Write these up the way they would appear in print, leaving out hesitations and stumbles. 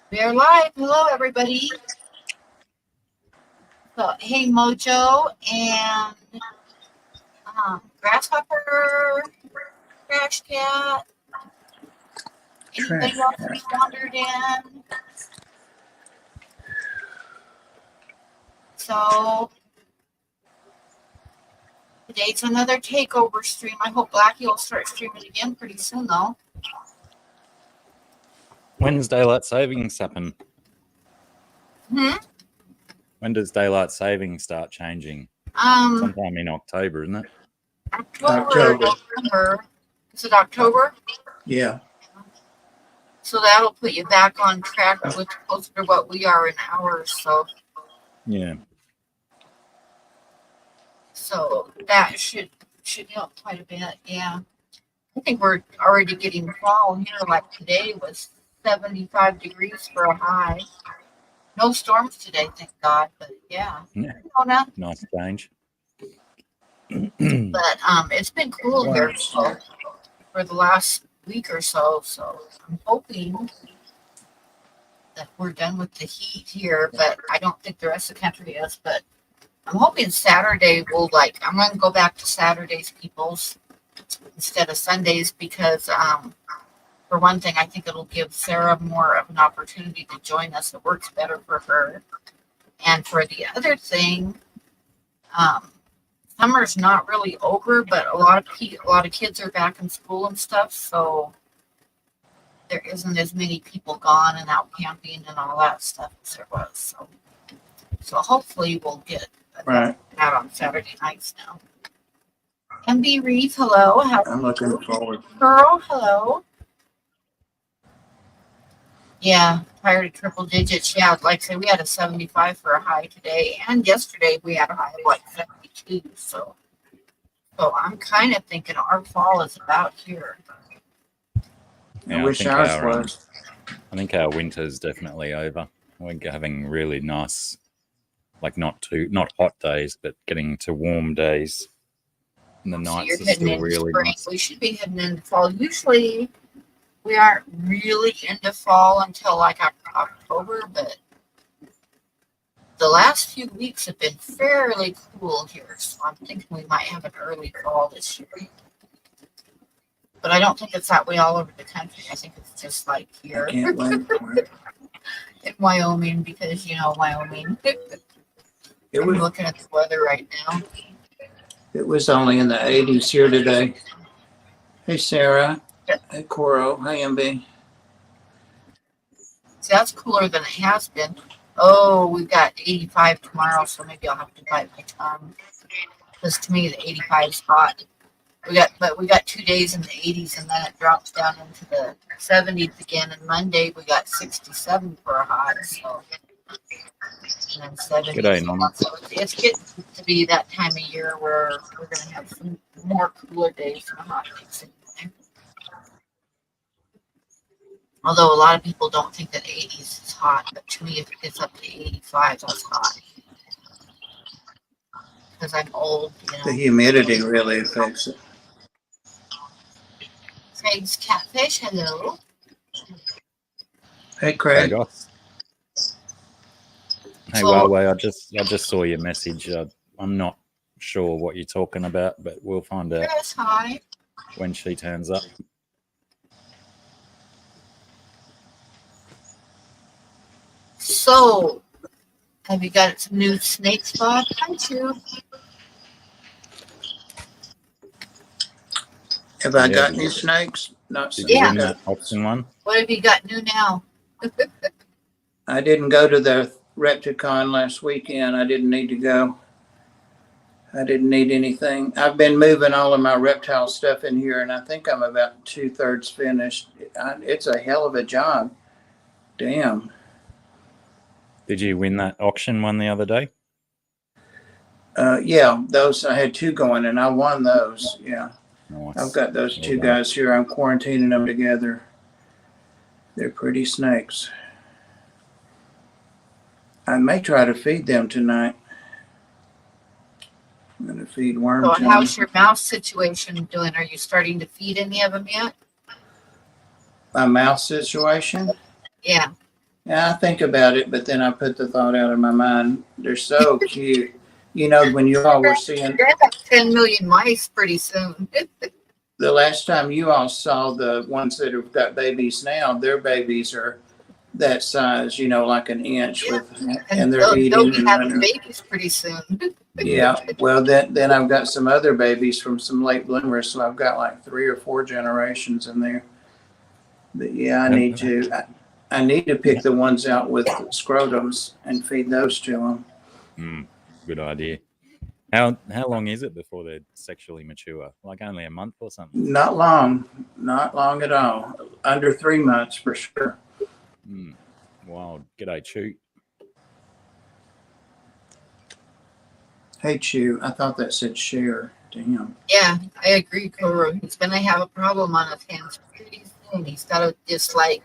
We are live. Hello, everybody. So, hey, Mojo and Grasshopper, Trash Cat. Anybody else who's wandered in? So, today's another takeover stream. I hope Blackie will start streaming again pretty soon, though. When's daylight savings happen? When does daylight savings start changing? Sometime in October, isn't it? October. November. Is it October? Yeah. So that'll put you back on track with closer to what we are in hours. So yeah. So that should help quite a bit. Yeah. I think we're already getting fall here. Like today was 75 degrees for a high. No storms today, thank God. But yeah. Nice change. But it's been cool here for the last week or so. So I'm hoping that we're done with the heat here, but I don't think the rest of the country is. But I'm hoping Saturday will I'm going to go back to Saturdays, peoples, instead of Sundays because for one thing, I think it'll give Sarah more of an opportunity to join us. It works better for her. And for the other thing, summer's not really over, but a lot of kids are back in school and stuff, so there isn't as many people gone and out camping and all that stuff as there was. So hopefully we'll get that on Saturday nights now. MB Reeve, hello. I'm looking forward. Pearl, hello. Yeah, prior to triple digits. Yeah, like I say, we had a 75 for a high today, and yesterday we had a high of 72. So I'm kind of thinking our fall is about here. Yeah, I wish ours was. I think our winter's definitely over. We're having really nice, not hot days, but getting to warm days. And the nights are still really nice. We should be heading into fall. Usually we aren't really into fall until October, but the last few weeks have been fairly cool here, so I'm thinking we might have an early fall this year. But I don't think it's that way all over the country. I think it's just like here I can't wait for it. in Wyoming, because Wyoming. I'm looking at the weather right now. It was only in the 80s here today. Hey, Sarah. Hey, Coro. Hey, MB. See, that's cooler than it has been. Oh, we've got 85 tomorrow, so maybe I'll have to bite my tongue. Because to me, the 85 is hot. We got 2 days in the 80s, and then it drops down into the 70s again. And Monday we got 67 for a high. So, and then 70. G'day, Mama. So it's getting to be that time of year where we're going to have some more cooler days and hot days. Although a lot of people don't think that 80s is hot, but to me, if it gets up to 85, that's hot. Because I'm old, The humidity really affects it. Craig's Catfish, hello. Hey, Craig. Hey, Huawei, I just saw your message. I'm not sure what you're talking about, but we'll find out Chris, hi. when she turns up. So, have you got some new snake spot? Hi, too. Have I got new snakes? Not Did you Yeah. win that option one? What have you got new now? I didn't go to the Repticon last weekend. I didn't need to go. I didn't need anything. I've been moving all of my reptile stuff in here, and I think I'm about 2/3 finished. It's a hell of a job. Damn. Did you win that auction one the other day? Yeah, those I had 2 going, and I won those. Yeah, Nice. I've got those 2 guys here. I'm quarantining them together. They're pretty snakes. I may try to feed them tonight. I'm going to feed worms. So how's your mouse situation doing? Are you starting to feed any of them yet? My mouse situation? Yeah. Yeah, I think about it, but then I put the thought out of my mind. They're so cute. You know, when you all were seeing You're gonna have 10 million mice pretty soon. the last time you all saw the ones that have got babies now, their babies are that size, you know, like an inch Yeah. with, And and they're they'll eating be and having running. babies pretty soon. Yeah. Well, then I've got some other babies from some late bloomers, so I've got like 3 or 4 generations in there. But yeah, I need to pick the ones out with scrotums and feed those to them. Good idea. How long is it before they're sexually mature? Like only a month or something? Not long at all. Under 3 months for sure. Wild. G'day, Chew. Hey, Chew, I thought that said share to him. Yeah, I agree, Cora. He's gonna have a problem on his hands pretty soon. He's gotta just like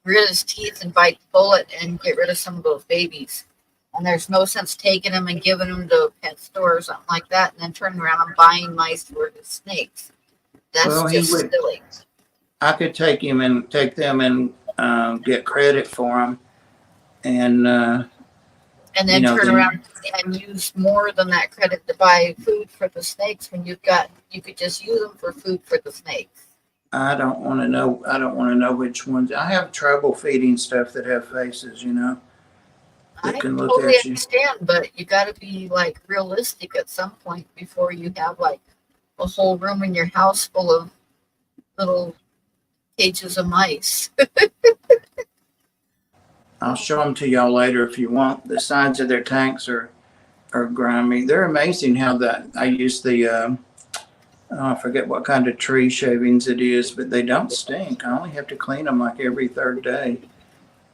grit his teeth and bite the bullet and get rid of some of those babies. And there's no sense taking them and giving them to a pet store or something like that, and then turning around and buying mice for the snakes. That's Well, he just would- silly. I could take them and get credit for them, and And then you know, turn then- around and use more than that credit to buy food for the snakes when you could just use them for food for the snakes. I don't want to know which ones. I have trouble feeding stuff that have faces, you know. I That can look totally at you. understand, but you got to be like realistic at some point before you have like a whole room in your house full of little cages of mice. I'll show them to y'all later if you want. The sides of their tanks are grimy. They're amazing how I use the I forget what kind of tree shavings it is, but they don't stink. I only have to clean them like every 3rd day.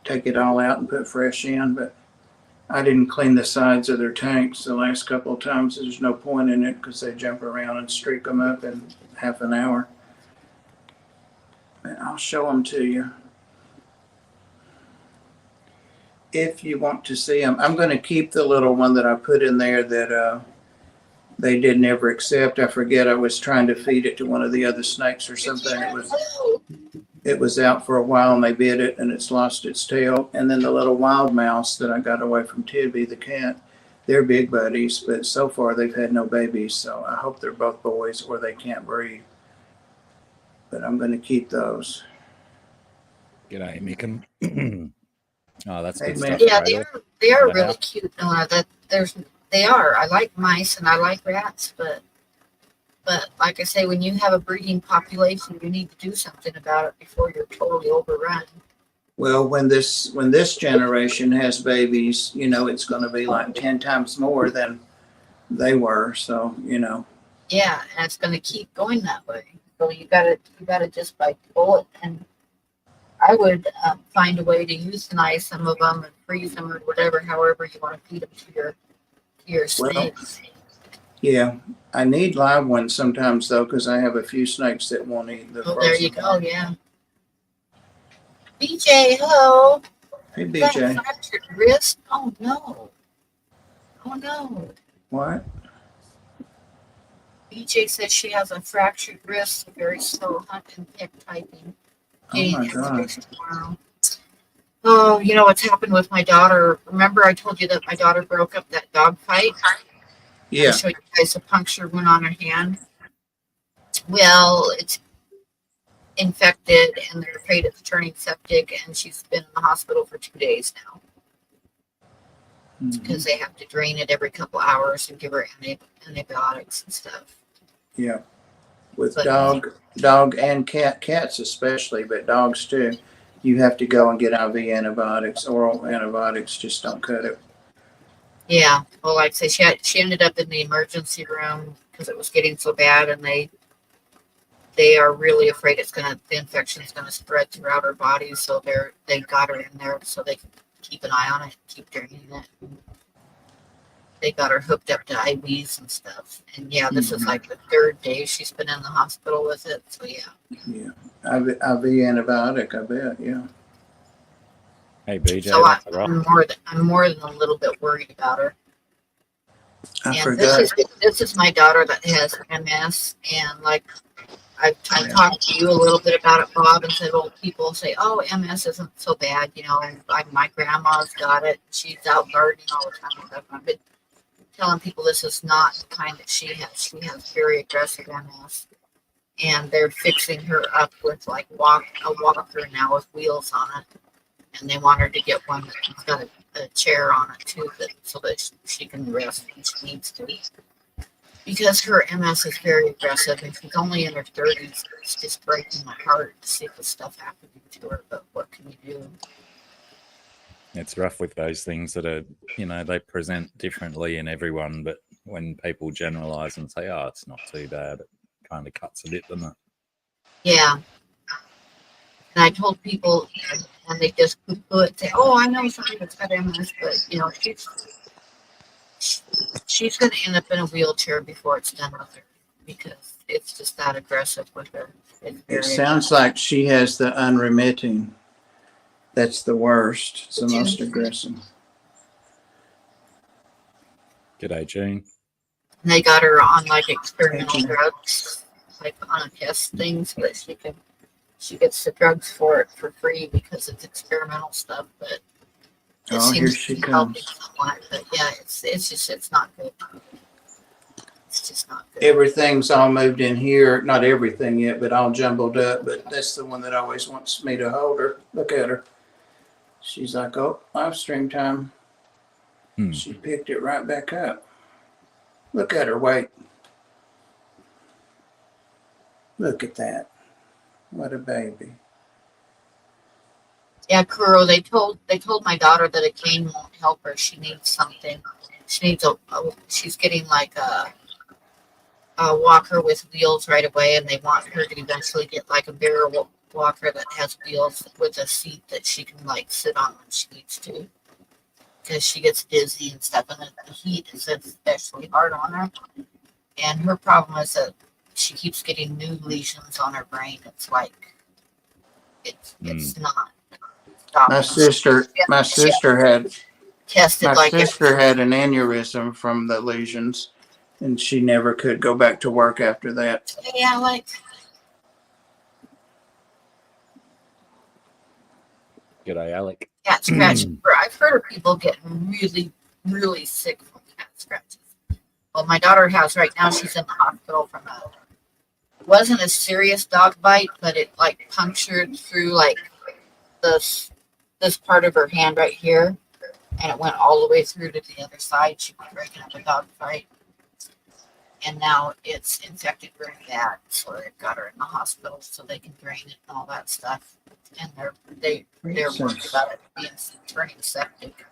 Take it all out and put fresh in, but I didn't clean the sides of their tanks the last couple of times. There's no point in it because they jump around and streak them up in half an hour. But I'll show them to you if you want to see them. I'm going to keep the little one that I put in there that they didn't ever accept. I forget, I was trying to feed it to one of the other snakes or something. It was out for a while and they bit it and it's lost its tail. And then the little wild mouse that I got away from Tibby, the cat, they're big buddies, but so far they've had no babies. So I hope they're both boys or they can't breathe. But I'm going to keep those. G'day, Mickam. Oh, that's Hey, good man. stuff. Yeah, Rachel. they are Yeah. really cute. They are. I like mice and I like rats, but like I say, when you have a breeding population, you need to do something about it before you're totally overrun. Well, when this generation has babies, you know, it's going to be like 10 times more than they were. So, you know. Yeah, and it's going to keep going that way. So you gotta just bite the bullet. And I would find a way to euthanize some of them and freeze them or whatever, however you want to feed them to your snakes. Yeah, I need live ones sometimes though, because I have a few snakes that won't eat the Oh, there you frozen go. one. Yeah. BJ, hello. Hey, You got a BJ. fractured wrist? Oh no. Oh no. What? BJ says she has a fractured wrist, very slow hunt and pick typing. Oh my Getting God. x-rays tomorrow. Oh, you know what's happened with my daughter? Remember I told you that my daughter broke up that dog fight? Yeah. I showed you guys a puncture wound on her hand. Well, it's infected and they're afraid it's turning septic, and she's been in the hospital for 2 days now Mhm. because they have to drain it every couple hours and give her antibiotics and stuff. Yeah. With But- dog and cats especially, but dogs too. You have to go and get IV antibiotics. Oral antibiotics just don't cut it. Yeah, well, like I say, she ended up in the emergency room because it was getting so bad, and they are really afraid the infection is gonna spread throughout her body. So they got her in there so they can keep an eye on it, keep draining it. They got her hooked up to IVs and stuff. And yeah, this is like the 3rd day she's been in the hospital with it. So yeah. Yeah. IV antibiotic, I bet. Yeah. Hey, BJ. So that's rough. I'm more than a little bit worried about her. I And forgot. this is my daughter that has MS, and like I've talked to you a little bit about it, Bob, and said, well, people say, oh, MS isn't so bad, you know, and my grandma's got it. She's out gardening all the time and stuff. I've been telling people this is not the kind that she has. She has very aggressive MS. And they're fixing her up with like a walker now with wheels on it. And they want her to get one that's got a chair on it too, so that she can rest when she needs to. Because her MS is very aggressive and she's only in her 30s. It's just breaking my heart to see this stuff happening to her, but what can you do? It's rough with those things that are, you know, they present differently in everyone, but when people generalize and say, oh, it's not too bad, it kind of cuts a bit, doesn't it? Yeah. And I told people, and they just poo-poo it, say, oh, I know somebody that's got MS, but, you know, she's going to end up in a wheelchair before it's done with her because it's just that aggressive with her. It sounds like she has the unremitting. That's the worst. It's the most aggressive. G'day, June. And they got her on like experimental drugs, like on a test thing, so that she gets the drugs for it for free because it's experimental stuff, but it seems to be helping somewhat. But yeah, it's not good. It's just not good. Everything's all moved in here. Not everything yet, but all jumbled up. But that's the one that always wants me to hold her. Look at her. She's like, oh, live stream time. She picked it right back up. Look at her, wait. Look at that. What a baby. Yeah, Kuro, they told my daughter that a cane won't help her. She needs something. She needs she's getting like a walker with wheels right away, and they want her to eventually get like a bigger walker that has wheels with a seat that she can like sit on when she needs to, because she gets dizzy and stuff, and the heat is especially hard on her. And her problem is that she keeps getting new lesions on her brain. It's like it's not. My sister had tested my sister had an aneurysm from the lesions, and she never could go back to work after that. Yeah, like. G'day, Alec. Cat scratching. I've heard of people getting really, really sick from cat scratches. Well, my daughter has right now. She's in the hospital from wasn't a serious dog bite, but it like punctured through like this part of her hand right here, and it went all the way through to the other side. She was breaking up a dog fight, and now it's infected really bad. So they got her in the hospital so they can drain it and all that stuff. And they're worried about it turning septic.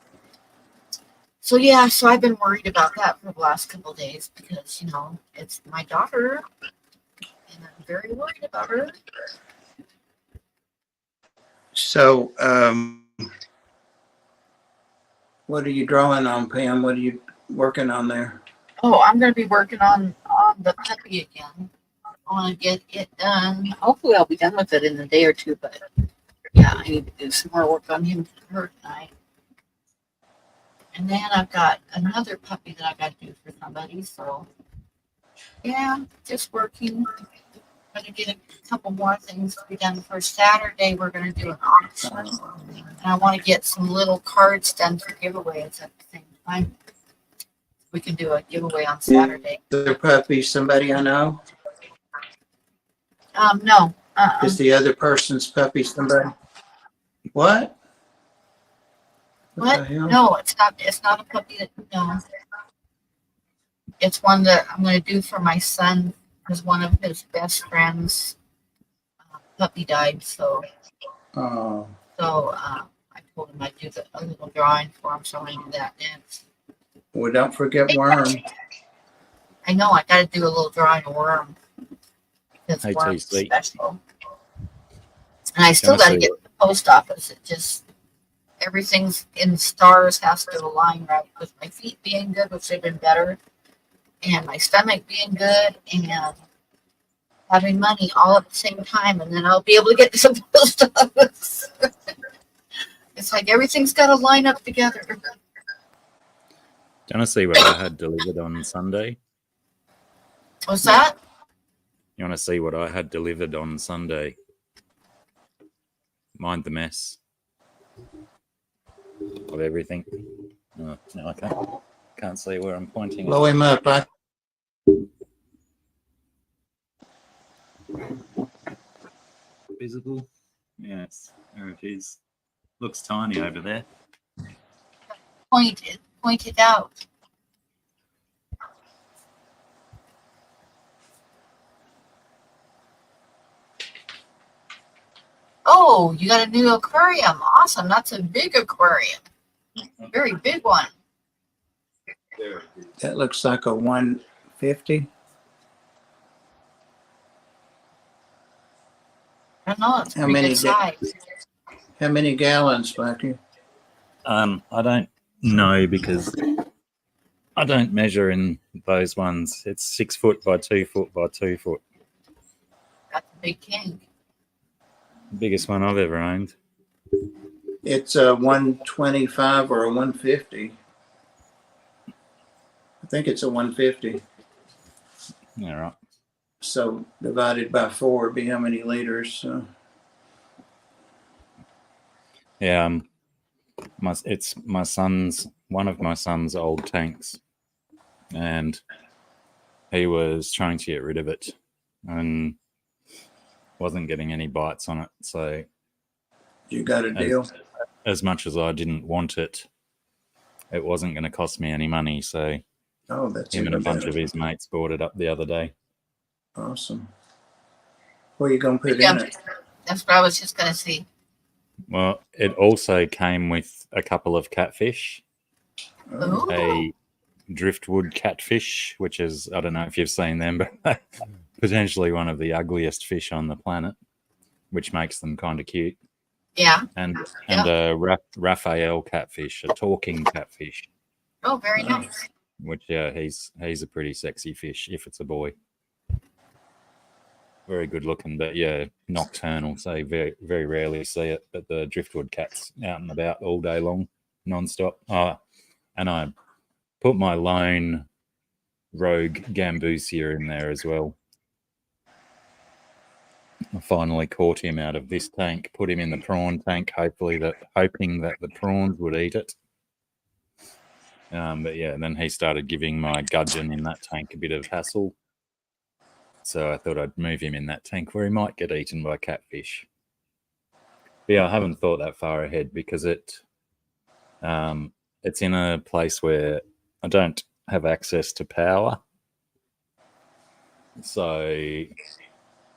So yeah, so I've been worried about that for the last couple of days because, you know, it's my daughter and I'm very worried about her. So what are you drawing on, Pam? What are you working on there? Oh, I'm going to be working on the puppy again. I want to get it done. Hopefully I'll be done with it in a day or two, but yeah, I need to do some more work on him for her tonight. And then I've got another puppy that I got to do for somebody. So yeah, just working. I'm going to get a couple more things to be done for Saturday. We're going to do an auction. And I want to get some little cards done for giveaways at the same time. We can do a giveaway on Saturday. The puppy, somebody I know? No. Is the other person's puppy somebody? What? What? No, it's not. It's not a puppy. No. It's one that I'm going to do for my son because one of his best friends' puppy died. So. Oh. So I told him I'd do a little drawing for him, so I'm going to do that next. Well, don't forget Worm. I know. I got to do a little drawing of Worm. Hey, Worm's special. And I still got to get to the post office. It just, everything's in stars has to align right with my feet being good, which they've been better, and my stomach being good, and having money all at the same time, and then I'll be able to get to the post office. It's like everything's got to line up together. Do you want to see what I had delivered on Sunday? What's that? You want to see what I had delivered on Sunday? Mind the mess of everything. Oh, no, I can't see where I'm pointing. Blow him up. Visible? Yes, there it is. Looks tiny over there. Point it out. Oh, you got a new aquarium. Awesome. That's a big aquarium. Very big one. That looks like a 150. I don't know. It's How pretty many good size. How many gallons, Bucky? I don't know because I don't measure in those ones. It's 6 foot by 2 foot by 2 foot. That's a big tank. Biggest one I've ever owned. It's a 125 or a 150. I think it's a 150. Yeah, right. So divided by 4 would be how many liters? So. Yeah, it's one of my son's old tanks, and he was trying to get rid of it and wasn't getting any bites on it. So You got a deal? As much as I didn't want it, it wasn't going to cost me any money. So That's him and a bunch better. of his mates bought it up the other day. Awesome. What are you going to put in it? That's what I was just going to see. Well, it also came with a couple of catfish, Ooh. a driftwood catfish, which is, I don't know if you've seen them, but potentially one of the ugliest fish on the planet, which makes them kind of cute. Yeah. And a Raphael catfish, a talking catfish. Oh, very nice. Which, yeah, he's a pretty sexy fish if it's a boy. Very good looking, but yeah, nocturnal. So very, very rarely see it. But the driftwood cat's out and about all day long, non-stop. And I put my lone rogue gambusia in there as well. I finally caught him out of this tank, put him in the prawn tank, hoping that the prawns would eat it. But yeah, then he started giving my gudgeon in that tank a bit of hassle. So I thought I'd move him in that tank where he might get eaten by catfish. But yeah, I haven't thought that far ahead because it's in a place where I don't have access to power. So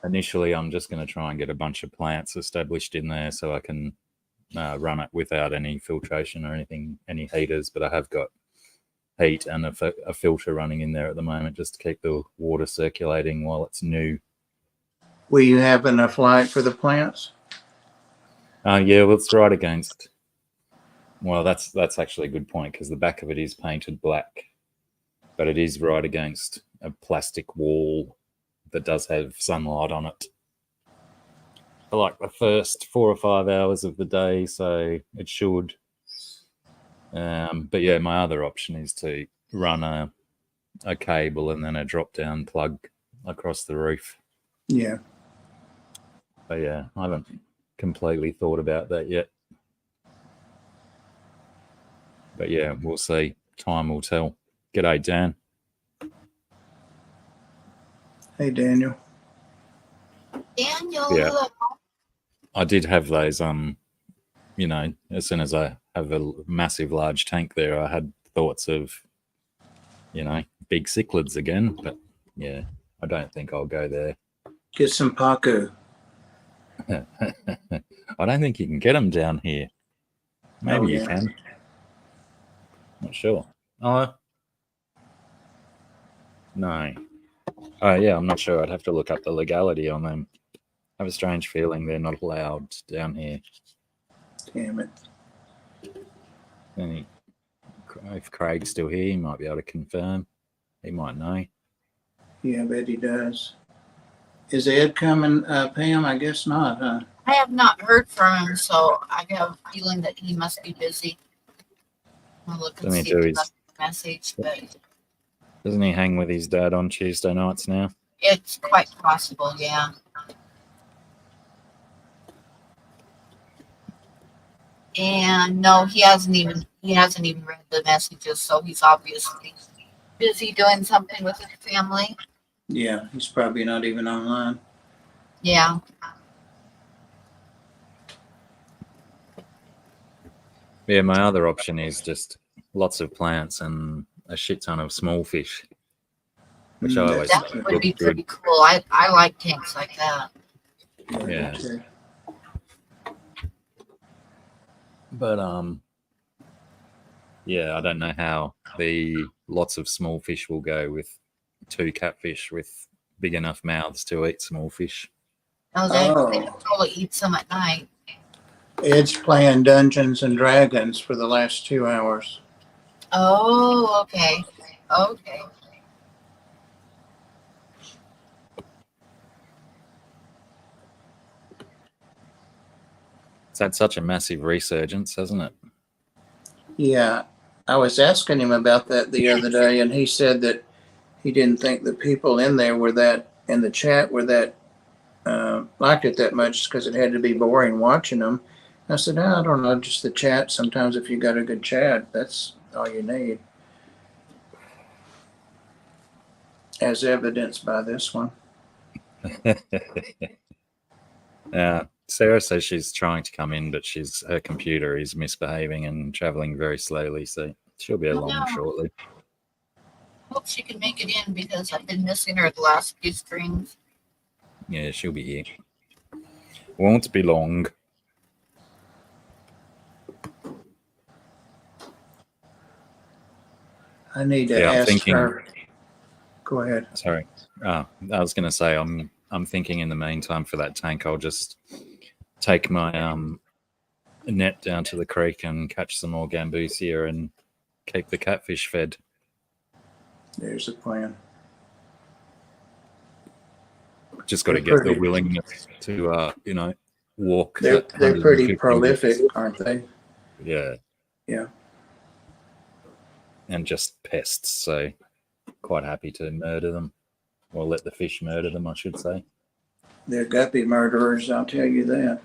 initially I'm just going to try and get a bunch of plants established in there so I can run it without any filtration or anything, any heaters. But I have got heat and a filter running in there at the moment just to keep the water circulating while it's new. Will you have enough light for the plants? Yeah, well, it's right against. Well, that's actually a good point because the back of it is painted black, but it is right against a plastic wall that does have sunlight on it for like the first 4 or 5 hours of the day, so it should. But yeah, my other option is to run a cable and then a drop-down plug across the roof. Yeah. But yeah, I haven't completely thought about that yet. But yeah, we'll see. Time will tell. G'day, Dan. Hey, Daniel. Daniel. Yeah. I did have those, as soon as I have a massive, large tank there, I had thoughts of, big cichlids again. But yeah, I don't think I'll go there. Get some pacu. I don't think you can get them down here. Maybe you can. Not sure. Oh, no. Oh, yeah, I'm not sure. I'd have to look up the legality on them. I have a strange feeling they're not allowed down here. Damn it. If Craig's still here, he might be able to confirm. He might know. Yeah, I bet he does. Is Ed coming, Pam? I guess not, huh? I have not heard from him, so I have a feeling that he must be busy. I'll look and see if he left a message. But doesn't he hang with his dad on Tuesday nights now? It's quite possible, yeah. And no, he hasn't even read the messages, so he's obviously busy doing something with his family. Yeah, he's probably not even online. Yeah. Yeah, my other option is just lots of plants and a shit ton of small fish, which I always That think would look be good. pretty cool. I like tanks like that. Yeah. But yeah, I don't know how the lots of small fish will go with 2 catfish with big enough mouths to eat small fish. Oh, they probably eat some at night. Ed's playing Dungeons and Dragons for the last 2 hours. Oh, okay. Okay. It's had such a massive resurgence, hasn't it? Yeah, I was asking him about that the other day, and he said that he didn't think the people in there were that, in the chat were that, liked it that much because it had to be boring watching them. I said, no, I don't know, just the chat. Sometimes if you got a good chat, that's all you need. As evidenced by this one. Sarah says she's trying to come in, but her computer is misbehaving and traveling very slowly, so she'll be along shortly. Hope she can make it in because I've been missing her the last few streams. Yeah, she'll be here. Won't be long. I need to ask her. Go ahead. Sorry. I was going to say I'm thinking in the meantime for that tank, I'll just take my net down to the creek and catch some more gambusia and keep the catfish fed. There's a plan. Just got to get the willingness to walk. They're pretty prolific, aren't they? Yeah. Yeah. And just pests, so quite happy to murder them, or let the fish murder them, I should say. They're guppy murderers, I'll tell you that.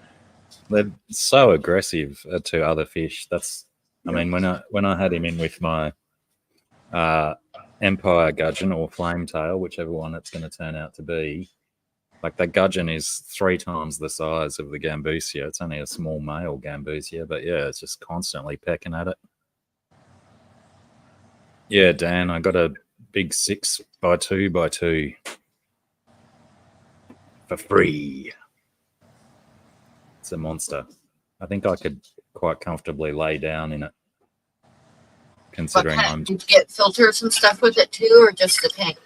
They're so aggressive to other fish. I mean, when I had him in with my Empire gudgeon or flametail, whichever one it's going to turn out to be, like that gudgeon is 3 times the size of the gambusia. It's only a small male gambusia, but yeah, it's just constantly pecking at it. Yeah, Dan, I got a big 6x2x2 for free. It's a monster. I think I could quite comfortably lay down in it. Considering did you get filters and stuff with it too, or just the tank?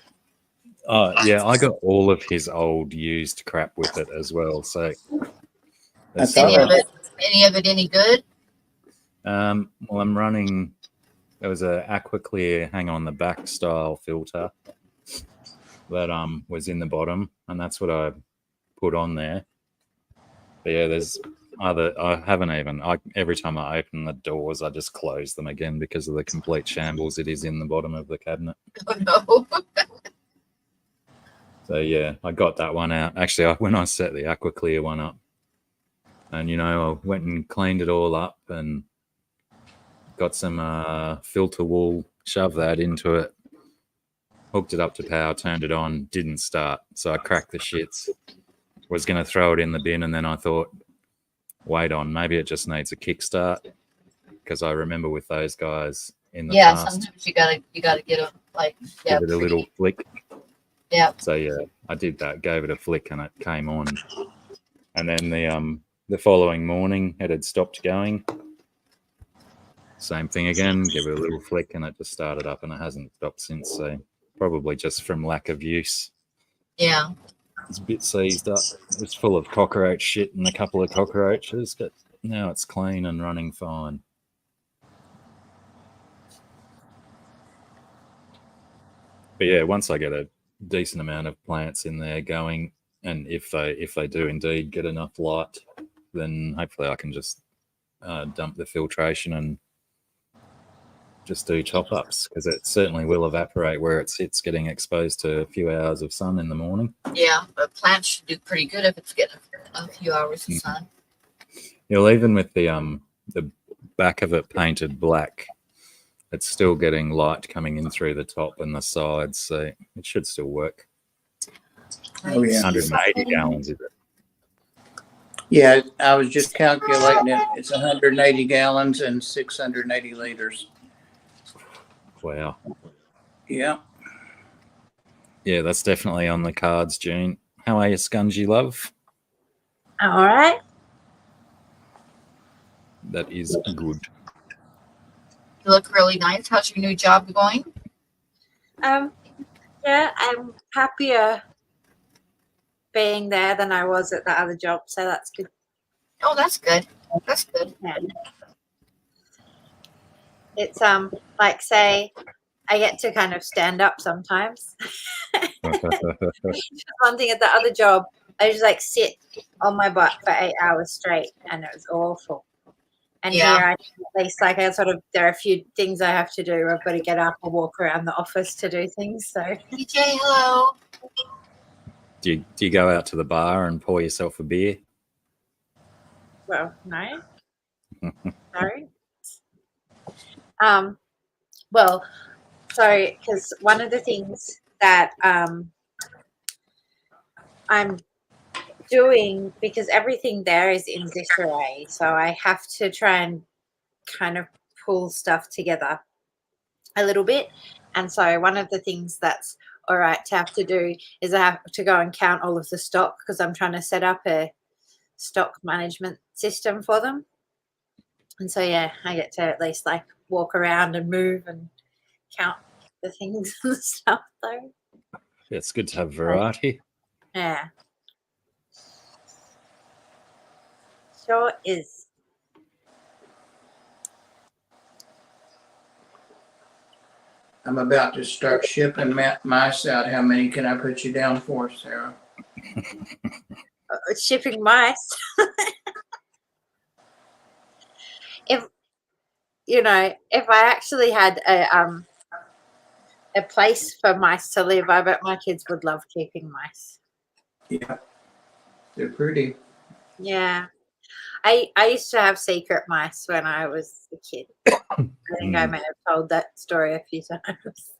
Yeah, I got all of his old used crap with it as well. So any of it any good? Well, I'm running. There was a AquaClear hang on the back style filter that was in the bottom, and that's what I put on there. But yeah, there's every time I open the doors, I just close them again because of the complete shambles it is in the bottom of the cabinet. Oh no. So yeah, I got that one out. Actually, when I set the AquaClear one up, and I went and cleaned it all up and got some filter wool, shoved that into it, hooked it up to power, turned it on, didn't start. So I cracked the shits. Was going to throw it in the bin, and then I thought, wait on, maybe it just needs a kickstart, because I remember with those guys in the past. Sometimes you gotta get them give it a little flick. Yeah. So yeah, I did that, gave it a flick, and it came on. And then the following morning, it had stopped going. Same thing again, give it a little flick, and it just started up, and it hasn't stopped since. So probably just from lack of use. Yeah. It's a bit seized up. It's full of cockroach shit and a couple of cockroaches, but now it's clean and running fine. But yeah, once I get a decent amount of plants in there going, and if they do indeed get enough light, then hopefully I can just dump the filtration and just do top-ups because it certainly will evaporate where it sits getting exposed to a few hours of sun in the morning. Yeah, but plants should do pretty good if it's getting a few hours of sun. You'll even with the back of it painted black, it's still getting light coming in through the top and the sides, so it should still work. Oh, yeah. 180 gallons, is it? Yeah, I was just calculating it. It's 180 gallons and 680 liters. Wow. Yeah. Yeah, that's definitely on the cards, June. How are you, Scungy love? All right. That is good. You look really nice. How's your new job going? Yeah, I'm happier being there than I was at the other job, so that's good. Oh, that's good. That's good. Yeah. It's like say I get to kind of stand up sometimes. One thing at the other job, I just like sit on my butt for 8 hours straight, and it was awful. And Yeah. here, at least, like there are a few things I have to do. I've got to get up or walk around the office to do things. So, DJ, hello. Do you go out to the bar and pour yourself a beer? well, no, sorry. Well, so because one of the things that I'm doing, because everything there is in disarray, so I have to try and kind of pull stuff together a little bit. And so one of the things that's all right to have to do is I have to go and count all of the stock, because I'm trying to set up a stock management system for them. And so yeah, I get to at least like walk around and move and count the things and stuff though. Yeah, it's good to have variety. Yeah. Sure is. I'm about to start shipping mice out. How many can I put you down for, Sarah? Shipping mice. If I actually had a place for mice to live, I bet my kids would love keeping mice. Yeah, they're pretty. Yeah. I used to have secret mice when I was a kid. I think I may have told that story a few times.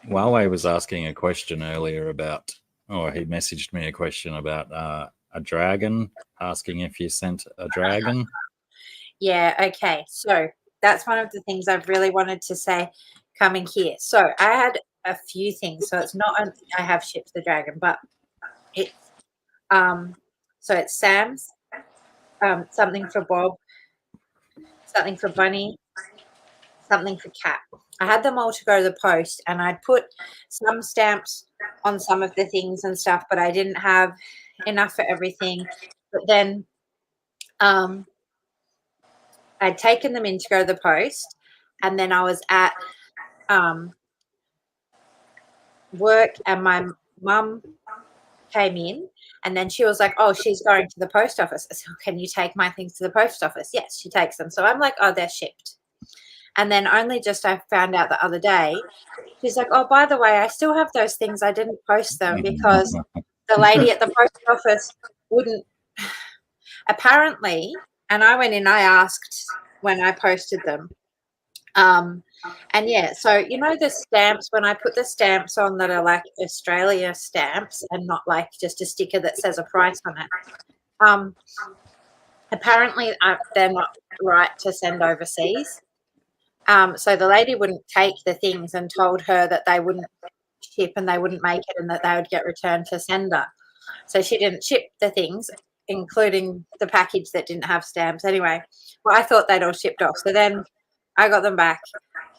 Huawei was asking a question earlier about, he messaged me a question about a dragon, asking if you sent a dragon. Yeah, okay. So that's one of the things I've really wanted to say coming here. So I had a few things. So it's not only I have shipped the dragon, but it's so it's Sam's, something for Bob, something for Bunny, something for Cat. I had them all to go to the post, and I'd put some stamps on some of the things and stuff, but I didn't have enough for everything. But then I'd taken them in to go to the post, and then I was at work, and my mum came in, and then she was like, oh, she's going to the post office. I said, can you take my things to the post office? Yes, she takes them. So I'm like, oh, they're shipped. And then only just I found out the other day, she's like, oh, by the way, I still have those things. I didn't post them because the lady at the post office wouldn't apparently. And I went in, I asked when I posted them. And yeah, so the stamps, when I put the stamps on that are like Australia stamps and not like just a sticker that says a price on it, apparently they're not right to send overseas. So the lady wouldn't take the things and told her that they wouldn't ship and they wouldn't make it and that they would get returned to sender. So she didn't ship the things, including the package that didn't have stamps. Anyway, well, I thought they'd all shipped off. So then I got them back.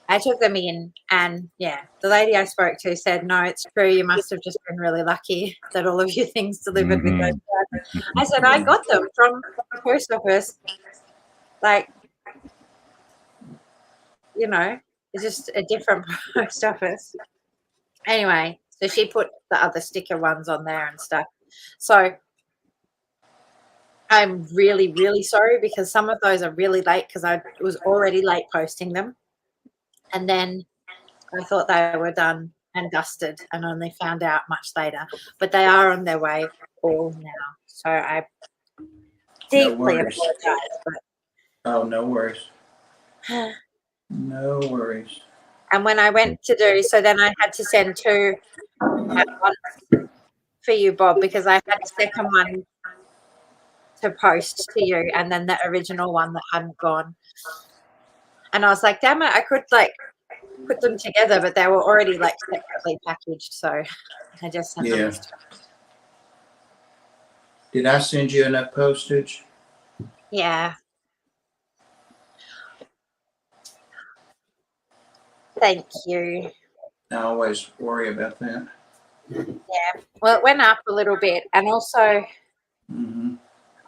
I took them in, and yeah, the lady I spoke to said, no, it's true. You must have just been really lucky that all of your things delivered with those stamps. I said, I got them from the post office. Like, it's just a different post office. Anyway, so she put the other sticker ones on there and stuff. So I'm really, really sorry because some of those are really late because I was already late posting them. And then I thought they were done and dusted and only found out much later. But they are on their way all now. So I deeply apologize. Oh, no worries. But No worries. and when I went to do, so then I had to send 2 at once for you, Bob, because I had a second one to post to you and then the original one that hadn't gone. And I was like, damn it, I could like put them together, but they were already like separately packaged. So I just sent them. Yeah. Did I send you enough postage? Yeah. Thank you. I always worry about that. Yeah. Well, it went up a little bit. And also,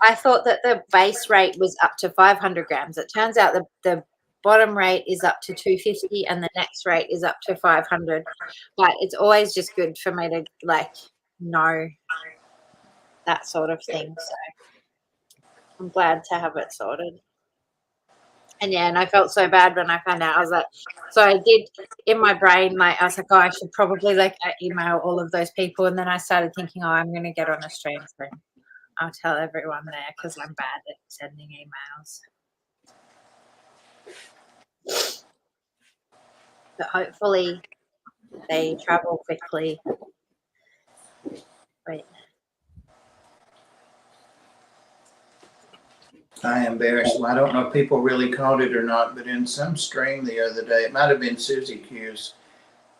I thought that the base rate was up to 500 grams. It turns out the bottom rate is up to 250 and the next rate is up to 500. But it's always just good for me to like know that sort of thing. So I'm glad to have it sorted. And yeah, and I felt so bad when I found out. I was like, so I did in my brain, like I was like, oh, I should probably like email all of those people. And then I started thinking, oh, I'm going to get on a stream soon. I'll tell everyone there because I'm bad at sending emails. But hopefully they travel quickly. Wait. I am embarrassed. Well, I don't know if people really caught it or not, but in some stream the other day, it might have been Susie Q's.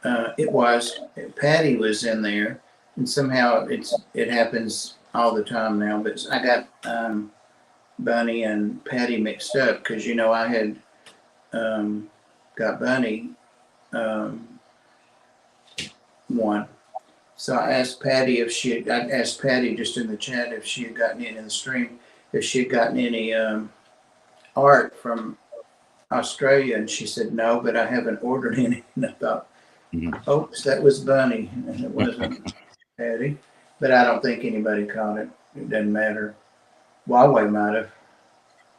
Patty was in there, and somehow it happens all the time now. But I got Bunny and Patty mixed up because I had got Bunny one. So I asked Patty I asked Patty just in the chat if she had gotten in the stream, if she had gotten any art from Australia, and she said no, but I haven't ordered any. And I thought, oops, that was Bunny, and it wasn't Patty. But I don't think anybody caught it. It doesn't matter. Huawei might have.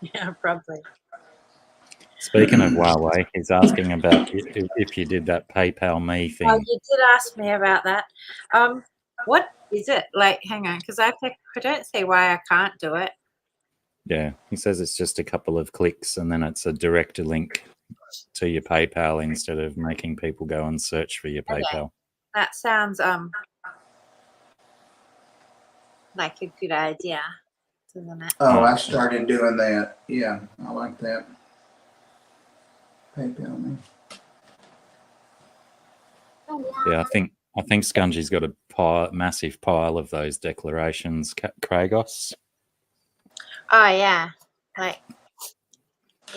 Yeah, probably. Speaking of Huawei, he's asking about if you did that PayPal me thing. Oh, you did ask me about that. What is it? Like, hang on, because I don't see why I can't do it. Yeah, he says it's just a couple of clicks and then it's a direct link to your PayPal instead of making people go and search for your PayPal. That sounds like a good idea, doesn't it? Oh, I started doing that. Yeah, I like that. PayPal me. Yeah, I think Scungy's got a massive pile of those declarations, Cragos. Oh yeah, like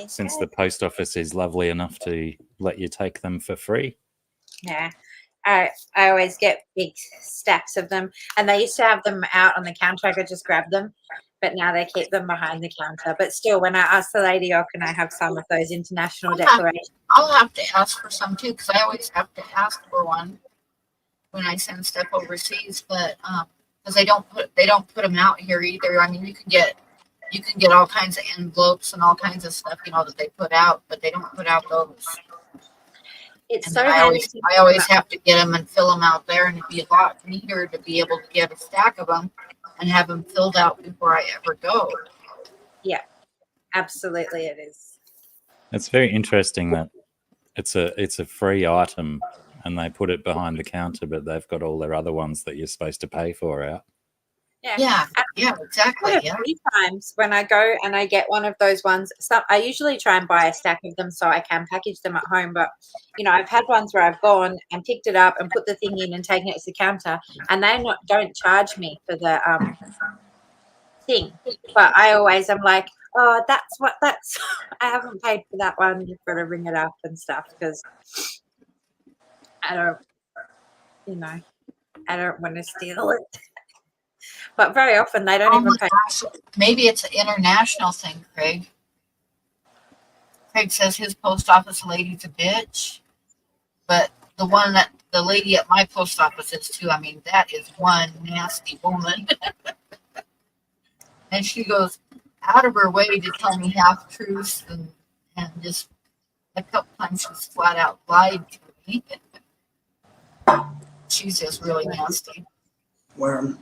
since the post office is lovely enough to let you take them for free. Yeah, I always get big stacks of them, and they used to have them out on the counter. I could just grab them, but now they keep them behind the counter. But still, when I ask the lady, "Oh, can I have some of those international declarations?" I'll have to ask for some too, because I always have to ask for one when I send stuff overseas. But because they don't put them out here either. I mean, you can get all kinds of envelopes and all kinds of stuff, that they put out, but they don't put out those. It's and so I always have to get them and fill them out there, and it'd be a lot neater to be able to get a stack of them and have them filled out before I ever go. Yeah, absolutely, it is. It's very interesting that it's a free item, and they put it behind the counter, but they've got all their other ones that you're supposed to pay for out. Yeah, exactly. Yeah. 3 times when I go and I get one of those ones. I usually try and buy a stack of them so I can package them at home. But I've had ones where I've gone and picked it up and put the thing in and taken it to the counter, and they don't charge me for the thing. But I always am like, oh, that's I haven't paid for that one. You've got to ring it up and stuff because I don't want to steal it. But very often they don't even pay. Maybe it's an international thing, Craig. Craig says his post office lady's a bitch, but the lady at my post office is too. I mean, that is one nasty woman. And she goes out of her way to tell me half truths and just a couple times she's flat out lied to me. She's just really nasty. Worm.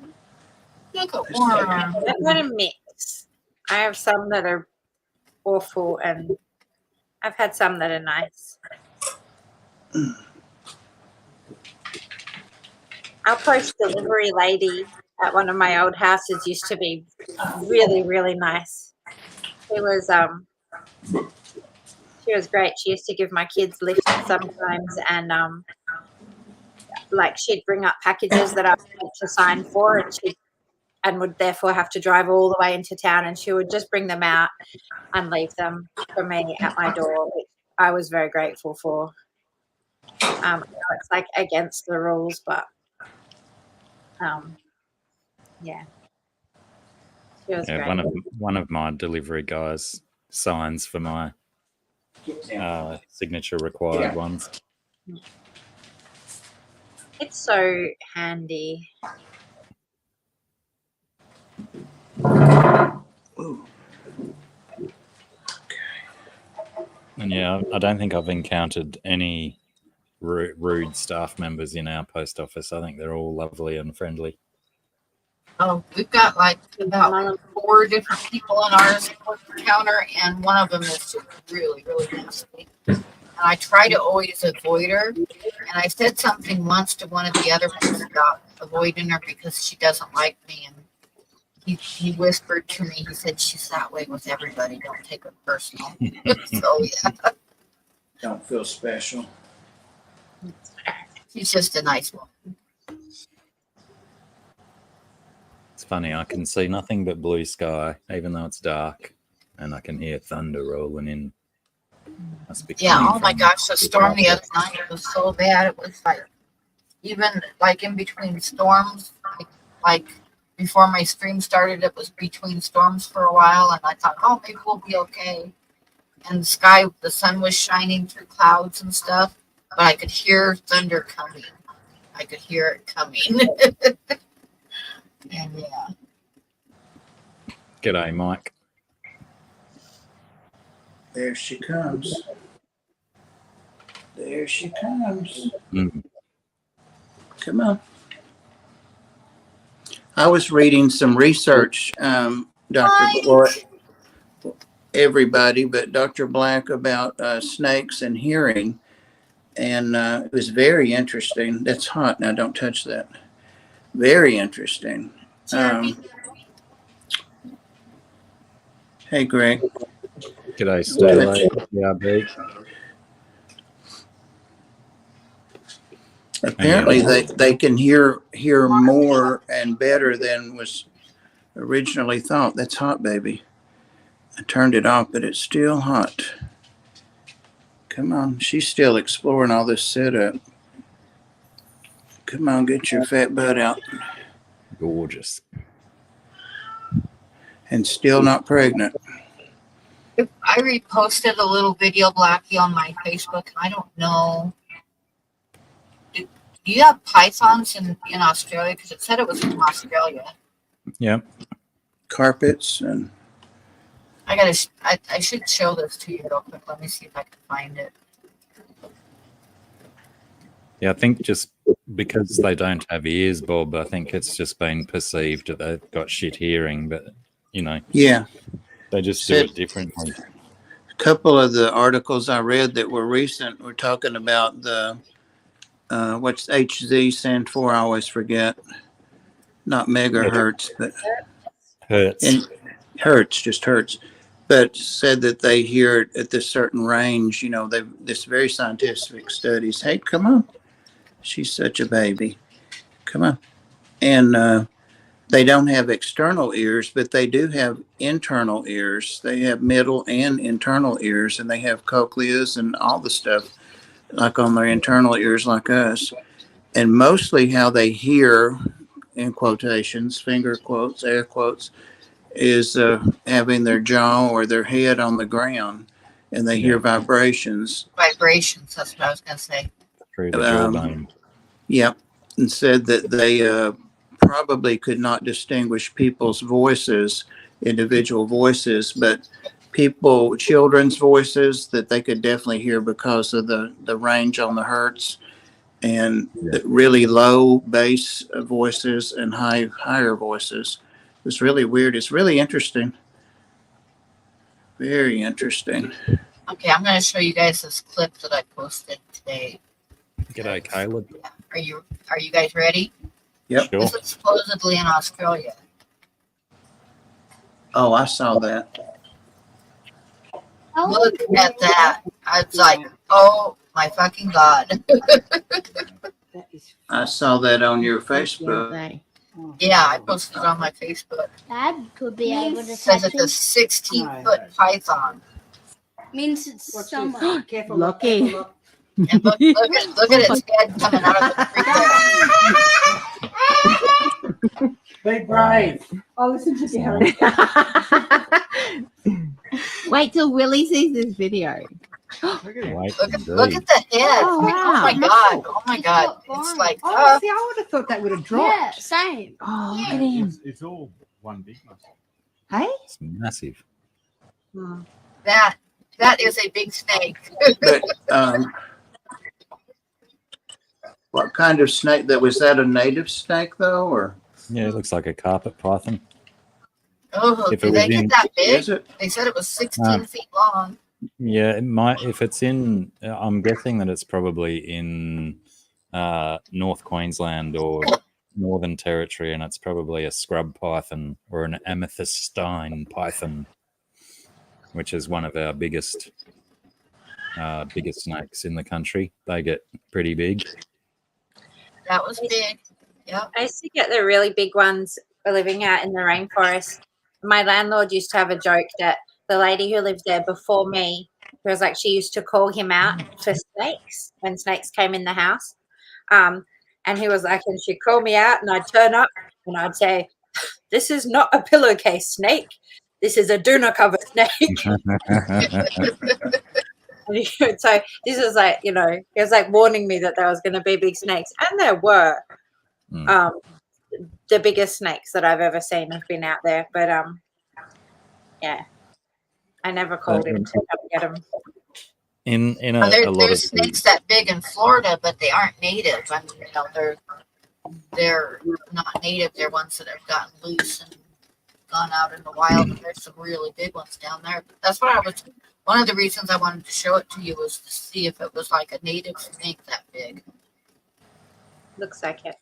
Look at Worm. I've got a mix. I have some that are awful, and I've had some that are nice. Our post delivery lady at one of my old houses used to be really, really nice. She was great. She used to give my kids lifts sometimes, and like she'd bring up packages that I had to sign for, and would therefore have to drive all the way into town, and she would just bring them out and leave them for me at my door, which I was very grateful for. It's like against the rules, but yeah. She was great. One of my delivery guys signs for my signature required ones. It's so handy. Ooh. And yeah, I don't think I've encountered any rude staff members in our post office. I think they're all lovely and friendly. Oh, we've got like about 4 different people on our counter, and one of them is just really, really nasty. And I try to always avoid her. And I said something once to one of the other ones about avoiding her because she doesn't like me. And he whispered to me, he said, she's that way with everybody. Don't take it personal. So, yeah. Don't feel special. She's just a nice woman. It's funny, I can see nothing but blue sky, even though it's dark, and I can hear thunder rolling in. Yeah, oh my gosh, the storm the other night was so bad. It was like, even like in between storms, like before my stream started, it was between storms for a while, and I thought, oh, maybe we'll be okay. And the sun was shining through clouds and stuff, but I could hear thunder coming. I could hear it coming. And yeah. G'day, Mike. There she comes. There she comes. Come on. I was reading some research, Dr. Black, everybody, but Dr. Black about snakes and hearing. And it was very interesting. That's hot. Now don't touch that. Very interesting. Hey, Greg. G'day, Steve. Yeah, big. Apparently, they can hear more and better than was originally thought. That's hot, baby. I turned it off, but it's still hot. Come on. She's still exploring all this setup. Come on, get your fat butt out. Gorgeous. And still not pregnant. I reposted a little video, Blackie, on my Facebook. I don't know. Do you have pythons in Australia? Because it said it was from Australia. Yeah. Carpets and. I should show this to you real quick. Let me see if I can find it. Yeah, I think just because they don't have ears, Bob, I think it's just been perceived that they've got shit hearing, but, you know. Yeah. They just do it differently. A couple of the articles I read that were recent were talking about the, what's HZ stand for? I always forget. Not megahertz, but. Hertz. And hertz, just hertz. But said that they hear it at this certain range. You know, this very scientific studies. Hey, come on. She's such a baby. Come on. And they don't have external ears, but they do have internal ears. They have middle and internal ears, and they have cochleas and all the stuff like on their internal ears like us. And mostly how they hear, in quotations, finger quotes, air quotes, is having their jaw or their head on the ground, and they hear vibrations. Vibrations, that's what I was going to say. Through the jawbone. Yep. And said that they probably could not distinguish people's voices individual voices, but children's voices that they could definitely hear because of the range on the hertz, and the really low bass voices and higher voices. It's really weird. It's really interesting. Very interesting. Okay, I'm going to show you guys this clip that I posted today. G'day, Caleb. Are you guys ready? Yep. Sure. This is supposedly in Australia. Oh, I saw that. Look at that. I was like, oh my fucking God. I saw that on your Facebook. Yeah, I posted it on my Facebook. Dad could be able to It says touch it's a him. 16-foot python. Means it's somewhere. Careful, Lucky. And look at its head coming out of the creek. Be brave. Oh, listen to Gary. Wait till Willie sees this video. Wait, Look at indeed. the head. Oh, Oh wow. my God. Oh my God. It's like, Oh, see, I would have thought that would have dropped. Yeah, same. Oh, look at him. It's all one big muscle. Hey? It's massive. that is a big snake. But what kind of snake? Was that a native snake though, or Yeah, it looks like a carpet python. Oh, If did it they was get in- that big? is it? They said it was 16 feet long. Yeah, it might. If it's in, I'm guessing that it's probably in North Queensland or Northern Territory, and it's probably a scrub python or an amethystine python, which is one of our biggest snakes in the country. They get pretty big. That was big. Yep. I used to get the really big ones living out in the rainforest. My landlord used to have a joke that the lady who lived there before me, it was like she used to call him out for snakes when snakes came in the house. And he was like, and she'd call me out and I'd turn up and I'd say, this is not a pillowcase snake. This is a do not cover snake. So this was like, you know, it was like warning me that there was going to be big snakes. And there were. The biggest snakes that I've ever seen have been out there. But yeah, I never called him to come get him. In a lot There's of snakes that big in Florida, but they aren't native. I mean, you know, they're not native. They're ones that have gotten loose and gone out in the wild. And there's some really big ones down there. That's what one of the reasons I wanted to show it to you was to see if it was like a native snake that big. Looks like it.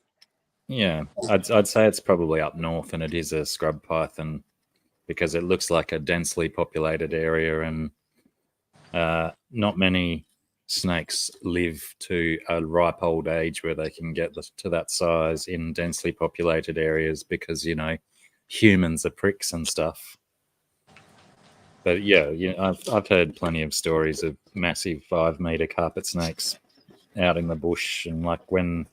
Yeah, I'd say it's probably up north, and it is a scrub python because it looks like a densely populated area, and not many snakes live to a ripe old age where they can get to that size in densely populated areas because, you know, humans are pricks and stuff. But yeah, I've heard plenty of stories of massive 5-meter carpet snakes out in the bush, and like when,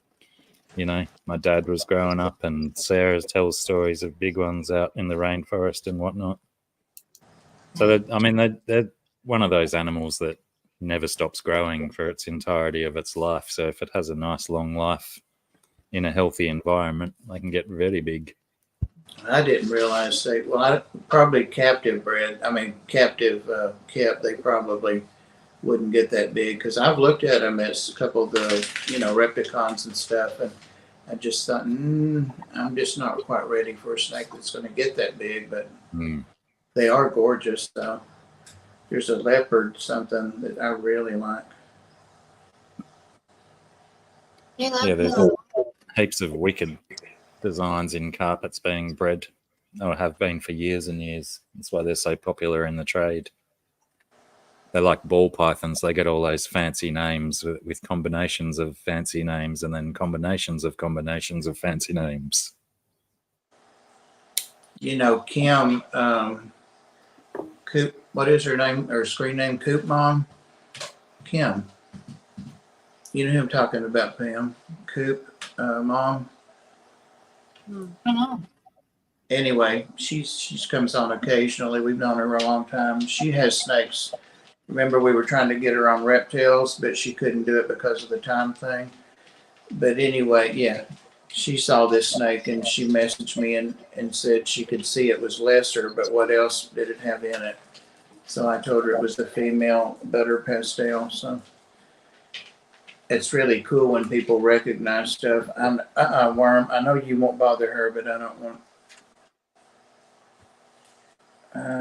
you know, my dad was growing up, and Sarah tells stories of big ones out in the rainforest and whatnot. So, they're one of those animals that never stops growing for its entirety of its life. So if it has a nice long life in a healthy environment, they can get very big. I didn't realize probably captive bred. I mean, captive kept. They probably wouldn't get that big because I've looked at them as a couple of the, you know, repticons and stuff, and I just thought, I'm just not quite ready for a snake that's going to get that big, but they are gorgeous. So there's a leopard, something that I really like. Yeah, there's heaps of wicked designs in carpets being bred, or have been for years and years. That's why they're so popular in the trade. They're like ball pythons. They get all those fancy names with combinations of fancy names and then combinations of fancy names. You know, Kim, Coop, what is her name, or screen name? Coop Mom? Kim. You know who I'm talking about, Pam? Coop Mom? I don't know. Anyway, she comes on occasionally. We've known her for a long time. She has snakes. Remember, we were trying to get her on reptiles, but she couldn't do it because of the time thing. But anyway, yeah, she saw this snake and she messaged me and said she could see it was lesser, but what else did it have in it? So I told her it was the female butter pastel. So it's really cool when people recognize stuff. Worm, I know you won't bother her, but I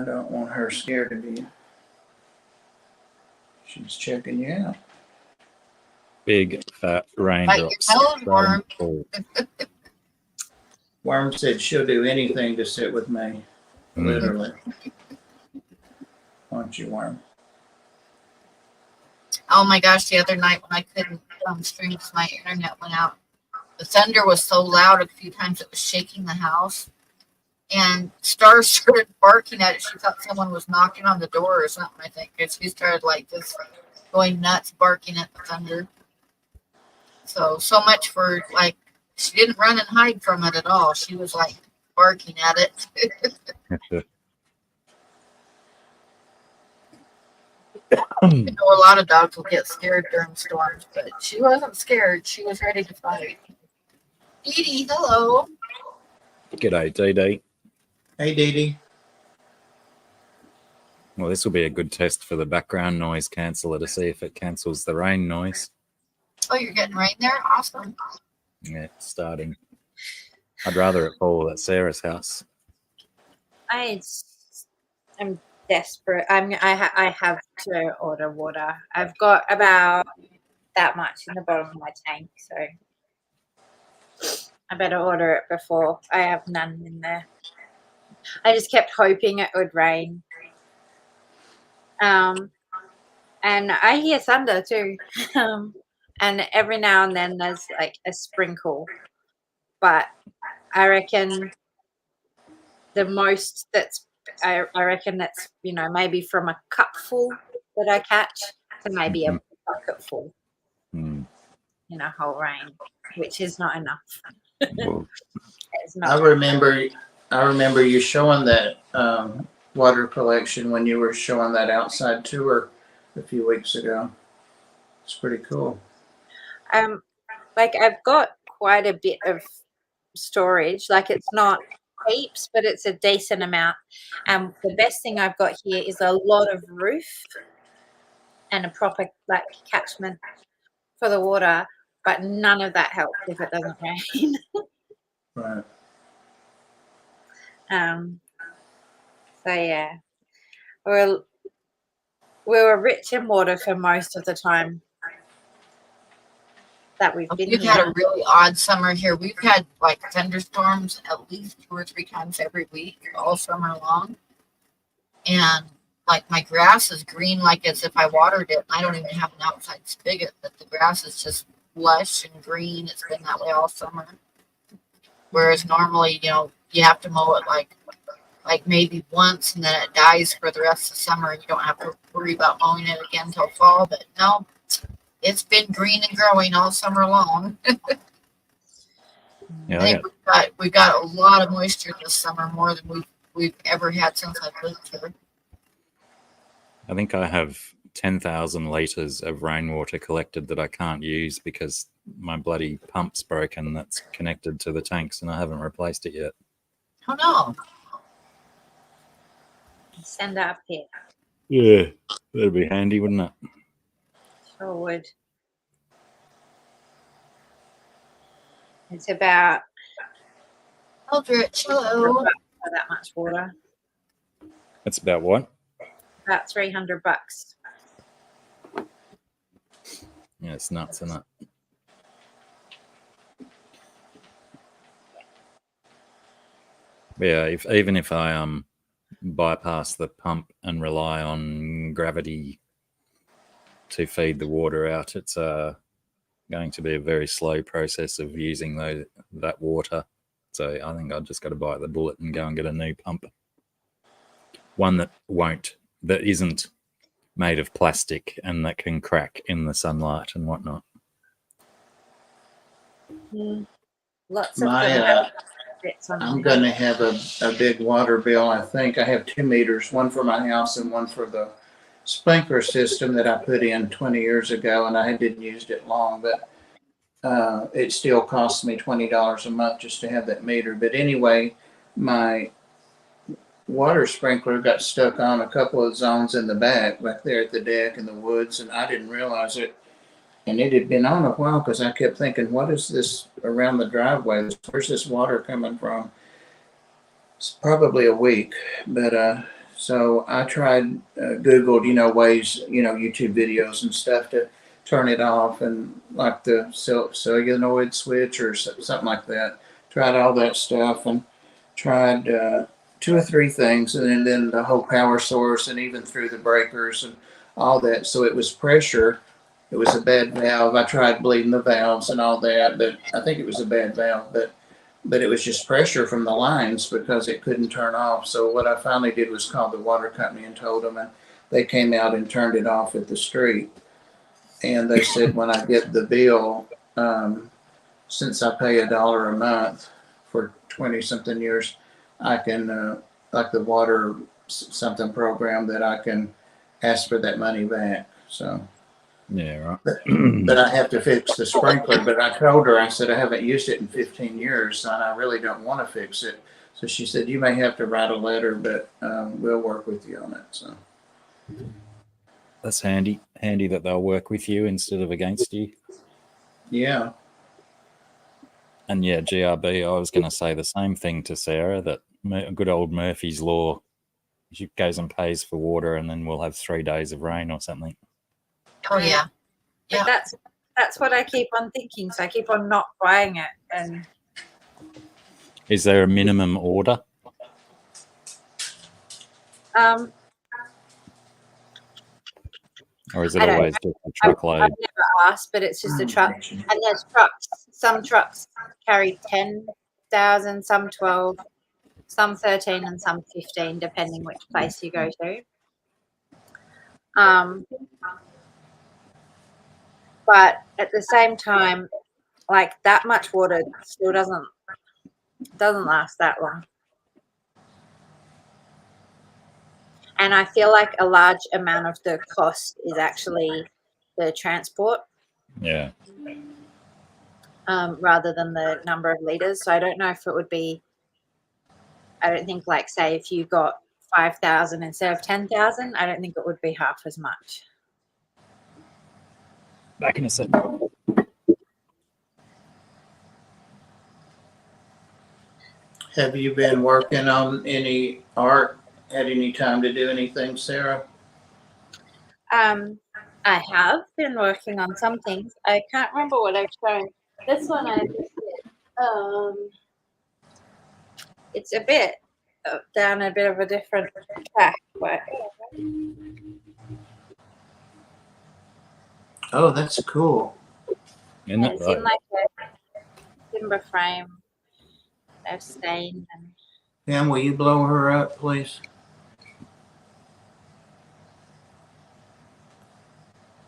don't want her scared of you. She's checking you out. Big fat raindrops. Bite your nose, starting to fall. Worm said she'll do anything to sit with me. Literally. Why don't you, Worm? Oh my gosh, the other night when I couldn't stream because my internet went out, the thunder was so loud a few times it was shaking the house. And Star started barking at it. She thought someone was knocking on the door or something, I think. And she started like just going nuts, barking at the thunder. So much for like, she didn't run and hide from it at all. She was like barking at it. I know a lot of dogs will get scared during storms, but she wasn't scared. She was ready to fight. Dee Dee, hello. G'day, Dee Dee. Hey, Dee Dee. Well, this will be a good test for the background noise canceller to see if it cancels the rain noise. Oh, you're getting rain there? Awesome. Yeah, it's starting. I'd rather it fall at Sarah's house. I'm desperate. I have to order water. I've got about that much in the bottom of my tank, so I better order it before. I have none in there. I just kept hoping it would rain. And I hear thunder too. And every now and then there's like a sprinkle. But I reckon the most I reckon that's, maybe from a cupful that I catch to maybe a bucketful in a whole rain, which is not enough. It's not. I remember you showing that water collection when you were showing that outside tour a few weeks ago. It's pretty cool. Like I've got quite a bit of storage. Like it's not heaps, but it's a decent amount. And the best thing I've got here is a lot of roof and a proper like catchment for the water, but none of that helps if it doesn't rain. Right. So yeah, we were rich in water for most of the time that we've been We've here. had a really odd summer here. We've had like thunderstorms at least 2 or 3 times every week all summer long. And like my grass is green like as if I watered it. I don't even have an outside spigot, but the grass is just lush and green. It's been that way all summer. Whereas normally, you have to mow it like maybe once and then it dies for the rest of the summer and you don't have to worry about mowing it again until fall. But no, it's been green and growing all summer long. Yeah, I think we've got a lot of moisture this summer, more than we've ever had since I've lived here. I think I have 10,000 litres of rainwater collected that I can't use because my bloody pump's broken that's connected to the tanks and I haven't replaced it yet. Oh no. Send it up here. Yeah, that'd be handy, wouldn't it? Sure would. It's about Eldritch, hello. that much water. It's about what? About $300. Yeah, it's nuts, isn't it? Yeah, even if I bypass the pump and rely on gravity to feed the water out, it's going to be a very slow process of using that water. So I think I've just got to bite the bullet and go and get a new pump. One that isn't made of plastic and that can crack in the sunlight and whatnot. Lots of bits on I'm going to have a big water bill. I think I have 2 meters, one for my house and one for the sprinkler system that I put in 20 years ago, and I didn't use it long, but it still costs me $20 a month just to have that meter. But anyway, my water sprinkler got stuck on a couple of zones in the back there at the deck in the woods, and I didn't realize it. And it had been on a while because I kept thinking, what is this around the driveway? Where's this water coming from? It's probably a week. But so I tried, Googled, ways, YouTube videos and stuff to turn it off, and like the solenoid switch or something like that. Tried all that stuff and tried 2 or 3 things, and then the whole power source, and even through the breakers and all that. So it was pressure. It was a bad valve. I tried bleeding the valves and all that, but I think it was a bad valve. But it was just pressure from the lines because it couldn't turn off. So what I finally did was call the water company and told them, and they came out and turned it off at the street. And they said when I get the bill, since I pay $1 a month for 20-something years, I can, like the water something program, that I can ask for that money back. So. Yeah, right. But I have to fix the sprinkler. But I told her, I said, I haven't used it in 15 years, and I really don't want to fix it. So she said, you may have to write a letter, but we'll work with you on it. So That's handy. Handy that they'll work with you instead of against you. yeah. And yeah, GRB, I was going to say the same thing to Sarah, that good old Murphy's Law. She goes and pays for water, and then we'll have 3 days of rain or something. Oh yeah. But that's what I keep on thinking. So I keep on not buying it. And Is there a minimum order? Or is it I don't always just a truckload? I've never asked, but it's just a truck. And there's trucks. Some trucks carry 10,000, some 12, some 13, and some 15, depending which place you go to. But at the same time, like that much water still doesn't last that long. And I feel like a large amount of the cost is actually the transport, Yeah. rather than the number of liters. So I don't know if it would be, I don't think, like, say if you got 5,000 instead of 10,000, I don't think it would be half as much. Back in a sec. Have you been working on any art? Had any time to do anything, Sarah? I have been working on some things. I can't remember what I've shown. This one I just did. It's a bit down a bit of a different track, but Oh, that's cool. Isn't it it's right? in like a timber frame. They've stained and Pam, will you blow her up, please?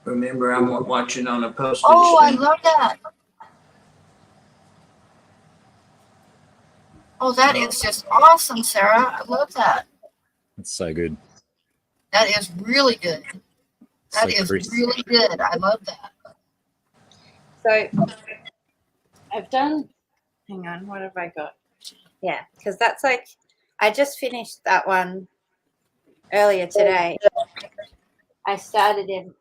Remember, I'm watching on a postage Oh, I stamp. love that. Oh, that is just awesome, Sarah. I love that. It's so good. That is really good. That So is crisp. really good. I love that. so I've done. Hang on, what have I got? Yeah, because that's like I just finished that one earlier today. I started in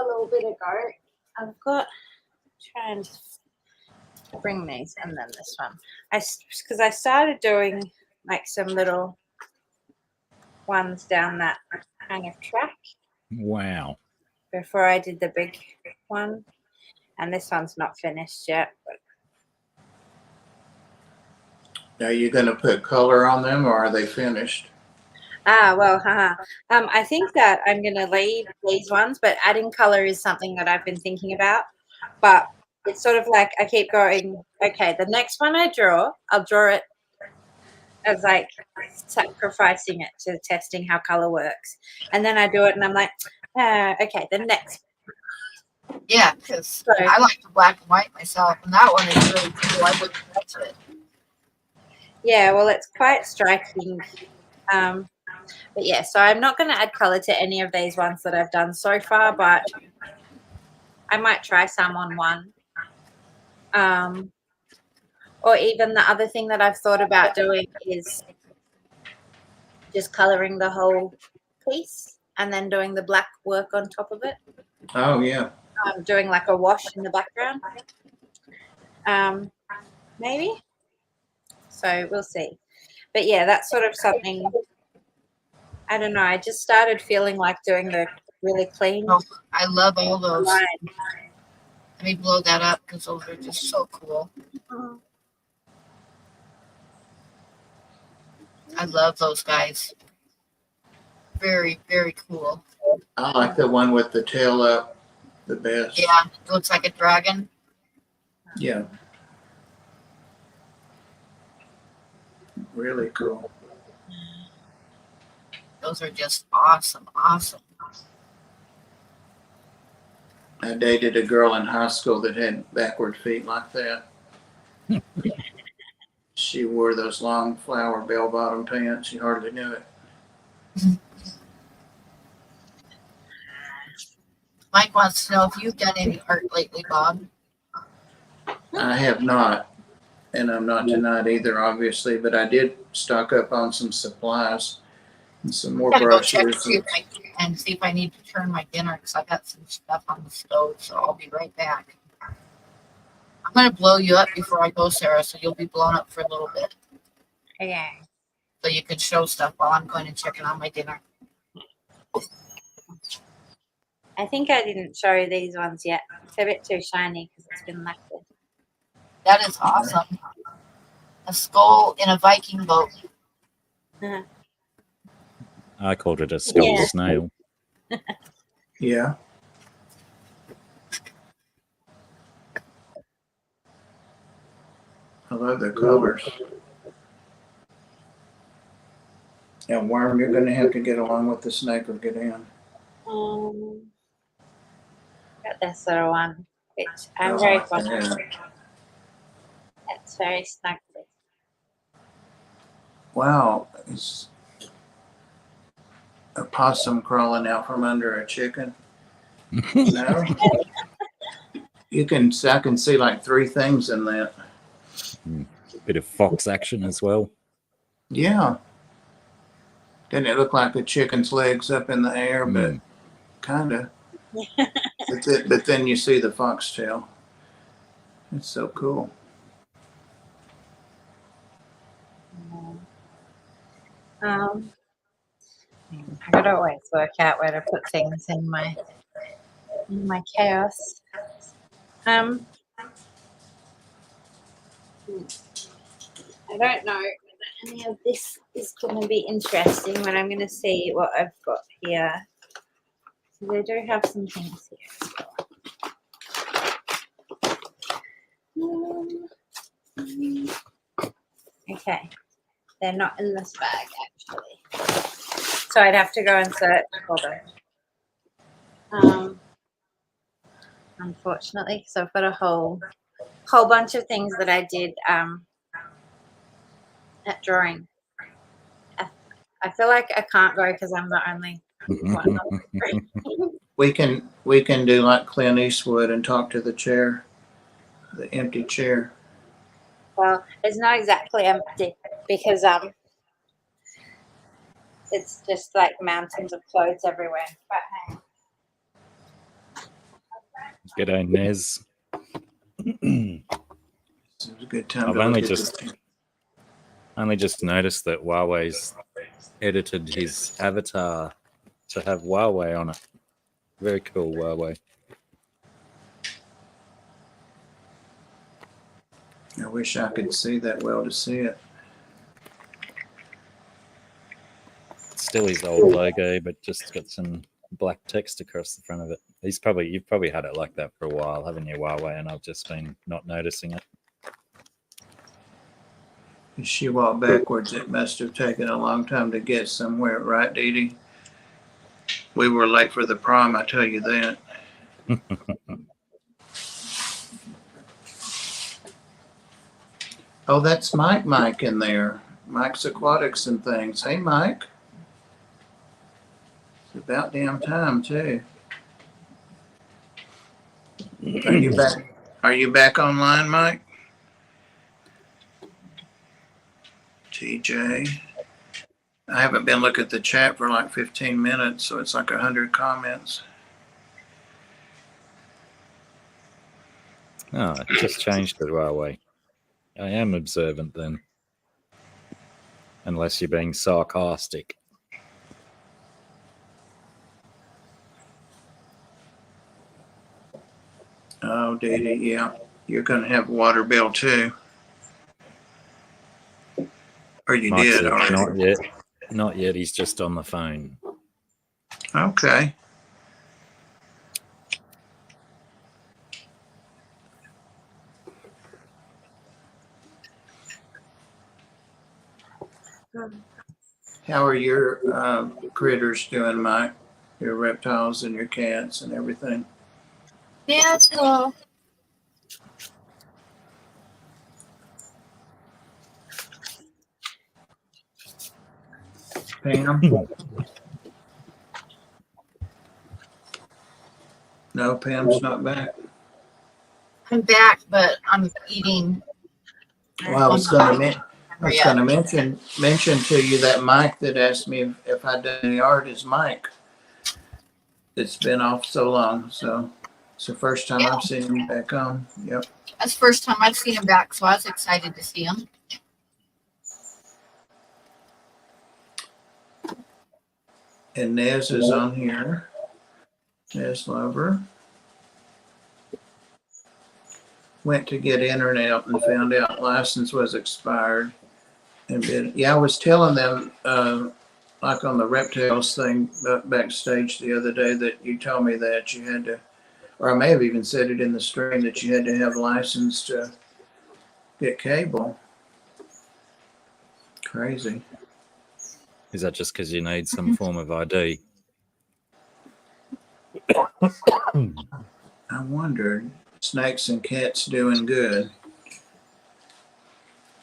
a little bit ago. I've got try and bring these and then this one. Because I started doing like some little ones down that kind of track Wow. before I did the big one, and this one's not finished yet. But Are you going to put color on them, or are they finished? well, I think that I'm going to leave these ones, but adding color is something that I've been thinking about. But it's sort of like I keep going, okay, the next one I draw, I'll draw it as like sacrificing it to testing how color works. And then I do it and I'm like, okay, the next. Yeah, because I like the black and white myself, and that one is really cool. I wouldn't touch it. Yeah, well, it's quite striking. But yeah, so I'm not going to add color to any of these ones that I've done so far, but I might try some on one. Or even the other thing that I've thought about doing is just colouring the whole piece and then doing the black work on top of it. Oh, yeah. Doing like a wash in the background. Maybe. So we'll see. But yeah, that's sort of something. I don't know. I just started feeling like doing the really clean. Oh, I love all those. line. Let me blow that up because those are just so cool. I love those guys. Very, very cool. I like the one with the tail up the best. Yeah, it looks like a dragon. Yeah. Really cool. Those are just awesome, awesome. I dated a girl in high school that had backward feet like that. She wore those long flower bell-bottom pants. You hardly knew it. Mike wants to know if you've done any art lately, Bob. I have not, and I'm not tonight either, obviously, but I did stock up on some supplies and some more I'm gonna go check brushes. and see if I need to turn my dinner because I got some stuff on the stove, so I'll be right back. I'm gonna blow you up before I go, Sarah, so you'll be blown up for a little bit, Okay. so you can show stuff while I'm going and checking on my dinner. I think I didn't show you these ones yet. It's a bit too shiny because it's been lacquered. That is awesome. A skull in a Viking boat. I called it a skull Yeah. snail. Yeah. I love the colors. And Worm, you're going to have to get along with the snake or get in. Got this little one, which I'm Oh, very like fond of. that. It's very snuggly. Wow. Is a possum crawling out from under a chicken? No. I can see like 3 things in that. Bit of fox action as well. Yeah. Didn't it look like a chicken's legs up in the air, but kind of. But then you see the foxtail. It's so cool. I gotta always work out where to put things in my chaos. I don't know whether any of this is going to be interesting, but I'm going to see what I've got here. So they do have some things here as well. Okay, they're not in this bag actually, so I'd have to go and search for them. Unfortunately, because I've got a whole bunch of things that I did at drawing. I feel like I can't go because I'm the only one on the screen. We can do like Clint Eastwood and talk to the chair, the empty chair. Well, it's not exactly empty because it's just like mountains of clothes everywhere. But hey. G'day, Nez. It's a good time. I've to only look at just noticed that Huawei's edited his avatar to have Huawei on it. Very cool, Huawei. I wish I could see that well to see it. It's still his old logo, but just got some black text across the front of it. You've probably had it like that for a while, haven't you, Huawei? And I've just been not noticing it. If she walked backwards, it must have taken a long time to get somewhere, right, Dee Dee? We were late for the prom, I tell you that. Oh, that's Mike in there. Mike's Aquatics and things. Hey, Mike. It's about damn time, too. Are Are you back online, Mike? TJ. I haven't been looking at the chat for like 15 minutes, so it's like 100 comments. Oh, it just changed it our way. I am observant then. Unless you're being sarcastic. Oh, Dee Dee, yeah. You're going to have a water bill too. Or you Mike did said, already. not yet. Not yet. He's just on the phone. Okay. How are your critters doing, Mike? Your reptiles and your cats and everything? Yeah, so Pam? No, Pam's not back. I'm back, but I'm eating. Well, I was going to mention to you that Mike that asked me if I'd done any art is Mike. It's been off so long, so it's the first time I've seen him back on. Yep. That's the first time I've seen him back, so I was excited to see him. And Nez is on here. Nez Lover. Went to get internet and found out license was expired. And I was telling them, like on the reptiles thing backstage the other day, that you told me that you had to, or I may have even said it in the stream, that you had to have license to get cable. Crazy. Is that just because you need some form of ID? I wondered. Snakes and cats doing good.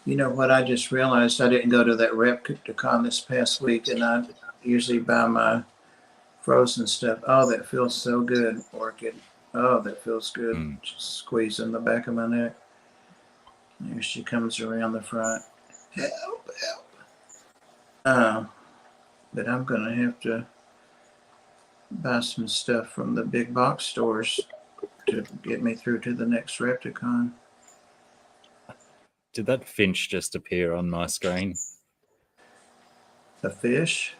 You know what? I just realized I didn't go to that Repticon this past week, and I usually buy my frozen stuff. Oh, that feels so good, Orchid. Oh, that feels good. Just squeezing the back of my neck. There she comes around the front. Help, help. But I'm going to have to buy some stuff from the big box stores to get me through to the next Repticon. Did that finch just appear on my screen? A fish?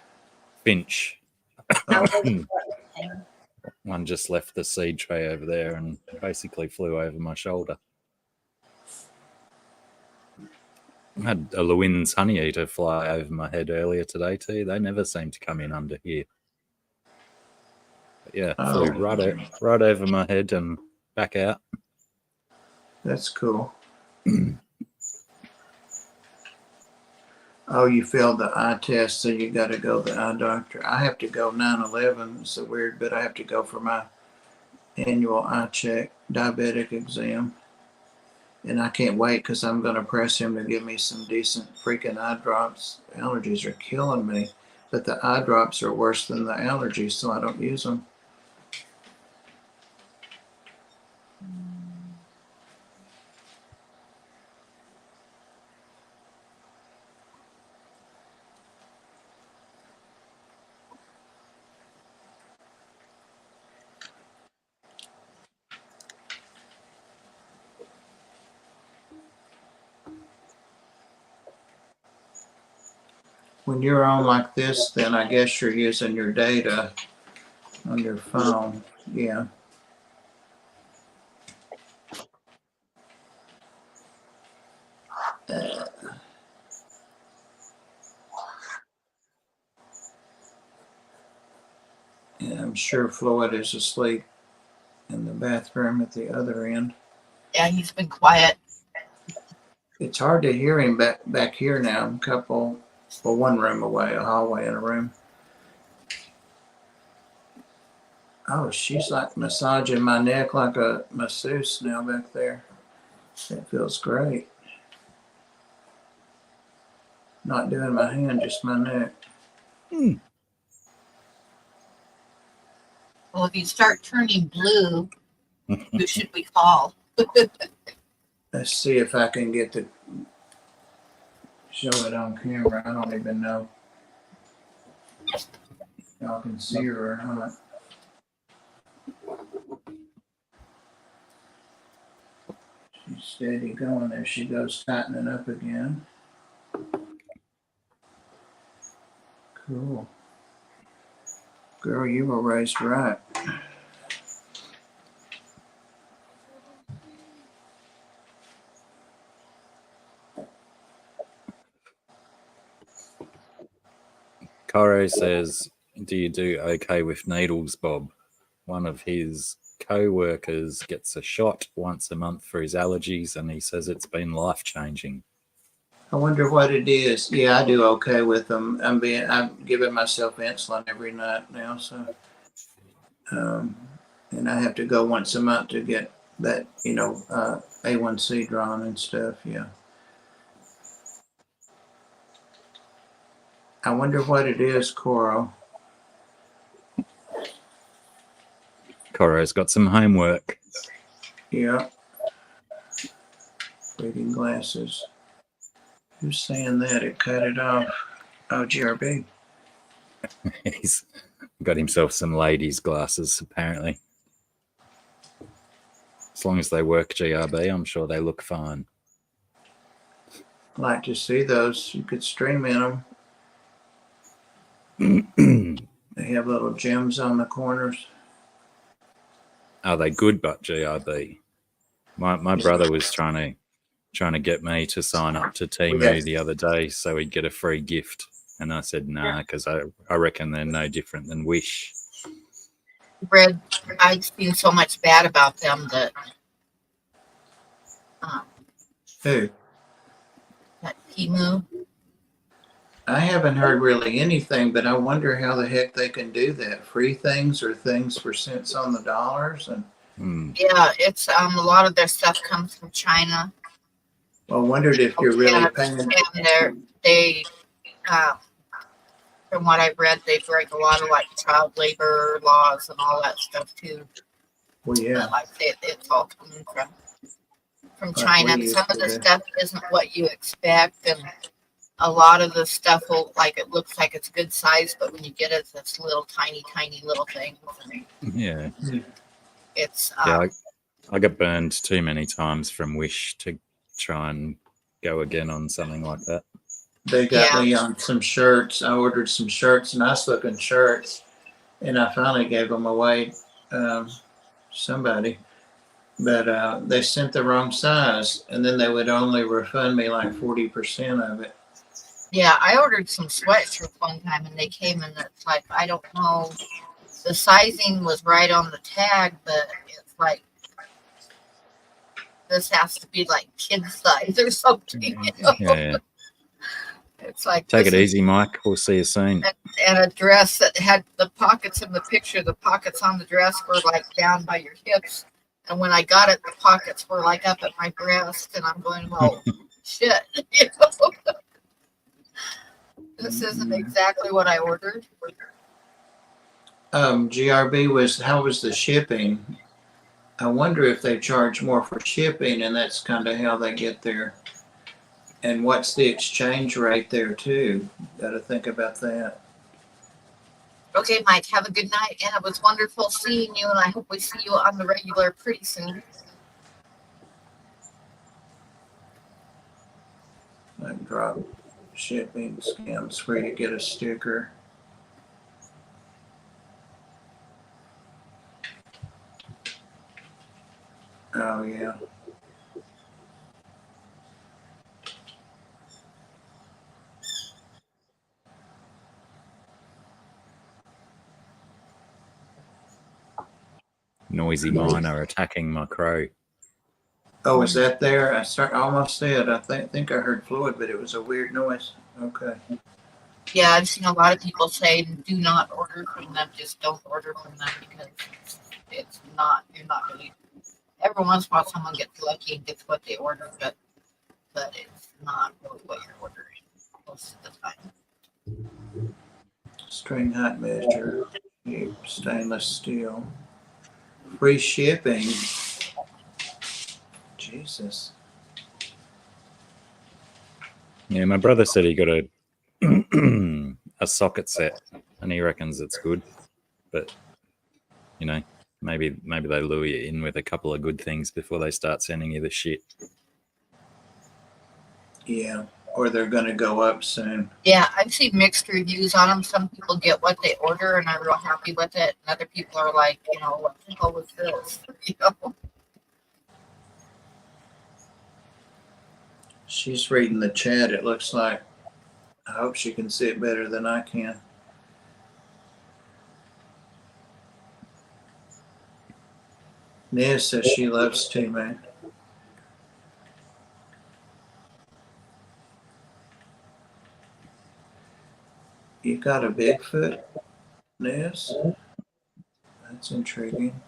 Finch. Oh, One just left the seed tray over there and basically flew over my shoulder. I had a Lewin's honey eater fly over my head earlier today too. They never seem to come in under here. But yeah, flew right over my head and back out. that's cool. Oh, you failed the eye test, so you got to go to the eye doctor. I have to go 9/11. It's so weird, but I have to go for my annual eye check, diabetic exam. And I can't wait because I'm going to press him to give me some decent freaking eye drops. Allergies are killing me, but the eye drops are worse than the allergies, so I don't use them. When you're on like this, then I guess you're using your data on your phone. Yeah. And I'm sure Floyd is asleep in the bathroom at the other end. Yeah, he's been quiet. It's hard to hear him back here now. One room away, a hallway in a room. Oh, she's like massaging my neck like a masseuse now back there. That feels great. Not doing my hand, just my neck. Well, if you start turning blue, who should we call? Let's see if I can get the show it on camera. I don't even know if y'all can see her or not. She's steady going. There she goes, tightening up again. Cool. Girl, you were raised right. Caro says, do you do okay with needles, Bob? One of his co-workers gets a shot once a month for his allergies, and he says it's been life-changing. I wonder what it is. Yeah, I do okay with them. I'm giving myself insulin every night now, so and I have to go once a month to get that, A1C drawn and stuff. Yeah. I wonder what it is, Coral. Coro's got some homework. Yeah. Reading glasses. Who's saying that? It cut it off. Oh, GRB. He's got himself some ladies' glasses, apparently. As long as they work GRB, I'm sure they look fine. Like to see those. You could stream in them. They have little gems on the corners. Are they good but GRB? My brother was trying to get me to sign up to Temu the other day so he'd get a free gift. And I said, nah, because I reckon they're no different than Wish. Red, I've seen so much bad about them that Who? that Temu. I haven't heard really anything, but I wonder how the heck they can do that. Free things or things for cents on the dollars. And Yeah, it's a lot of their stuff comes from China. I wondered if you're really paying. And from what I've read, they break a lot of like child labor laws and all that stuff too. Well, yeah. Like it's all coming from Like China. we Some of used the to do. stuff isn't what you expect, and a lot of the stuff will like it looks like it's good size, but when you get it, it's little tiny little things. Yeah. It's Yeah, I got burned too many times from Wish to try and go again on something like that. They got me on some shirts. I ordered some shirts, nice looking shirts, and I finally gave them away. Somebody, but they sent the wrong size, and then they would only refund me like 40% of it. yeah, I ordered some sweatshirts one time, and they came in. It's like I don't know. The sizing was right on the tag, but it's like this has to be like kid size or something. You know? Yeah. It's like Take it this is- easy, Mike. We'll see you soon. and a dress that had the pockets in the picture. The pockets on the dress were like down by your hips, and when I got it, the pockets were like up at my breast, and I'm going, well, shit. You know? This isn't exactly what I ordered. GRB how was the shipping? I wonder if they charge more for shipping, and that's kind of how they get there. And what's the exchange rate there too? Got to think about that. Okay, Mike, have a good night, and it was wonderful seeing you, and I hope we see you on the regular pretty soon. Like drop shipping scams where you get a sticker. Oh yeah. Noisy miner attacking my crow. Oh, is that there? I almost said. I think I heard fluid, but it was a weird noise. Okay. Yeah, I've seen a lot of people say do not order from them. Just don't order from them because it's not. You're not really. Every once in a while, someone gets lucky and gets what they order, but it's not really what you're ordering most of the time. String height measure, cheap stainless steel. Free shipping Jesus. Yeah, my brother said he got a a socket set, and he reckons it's good. But you know, maybe they lure you in with a couple of good things before they start sending you the shit. Yeah. Or they're going to go up soon. Yeah, I've seen mixed reviews on them. Some people get what they order and are real happy with it. And other people are like, you know, what the hell was this? You know? She's reading the chat, it looks like. I hope she can see it better than I can. Nia says she loves T-Man. You got a Bigfoot, Nez? That's intriguing.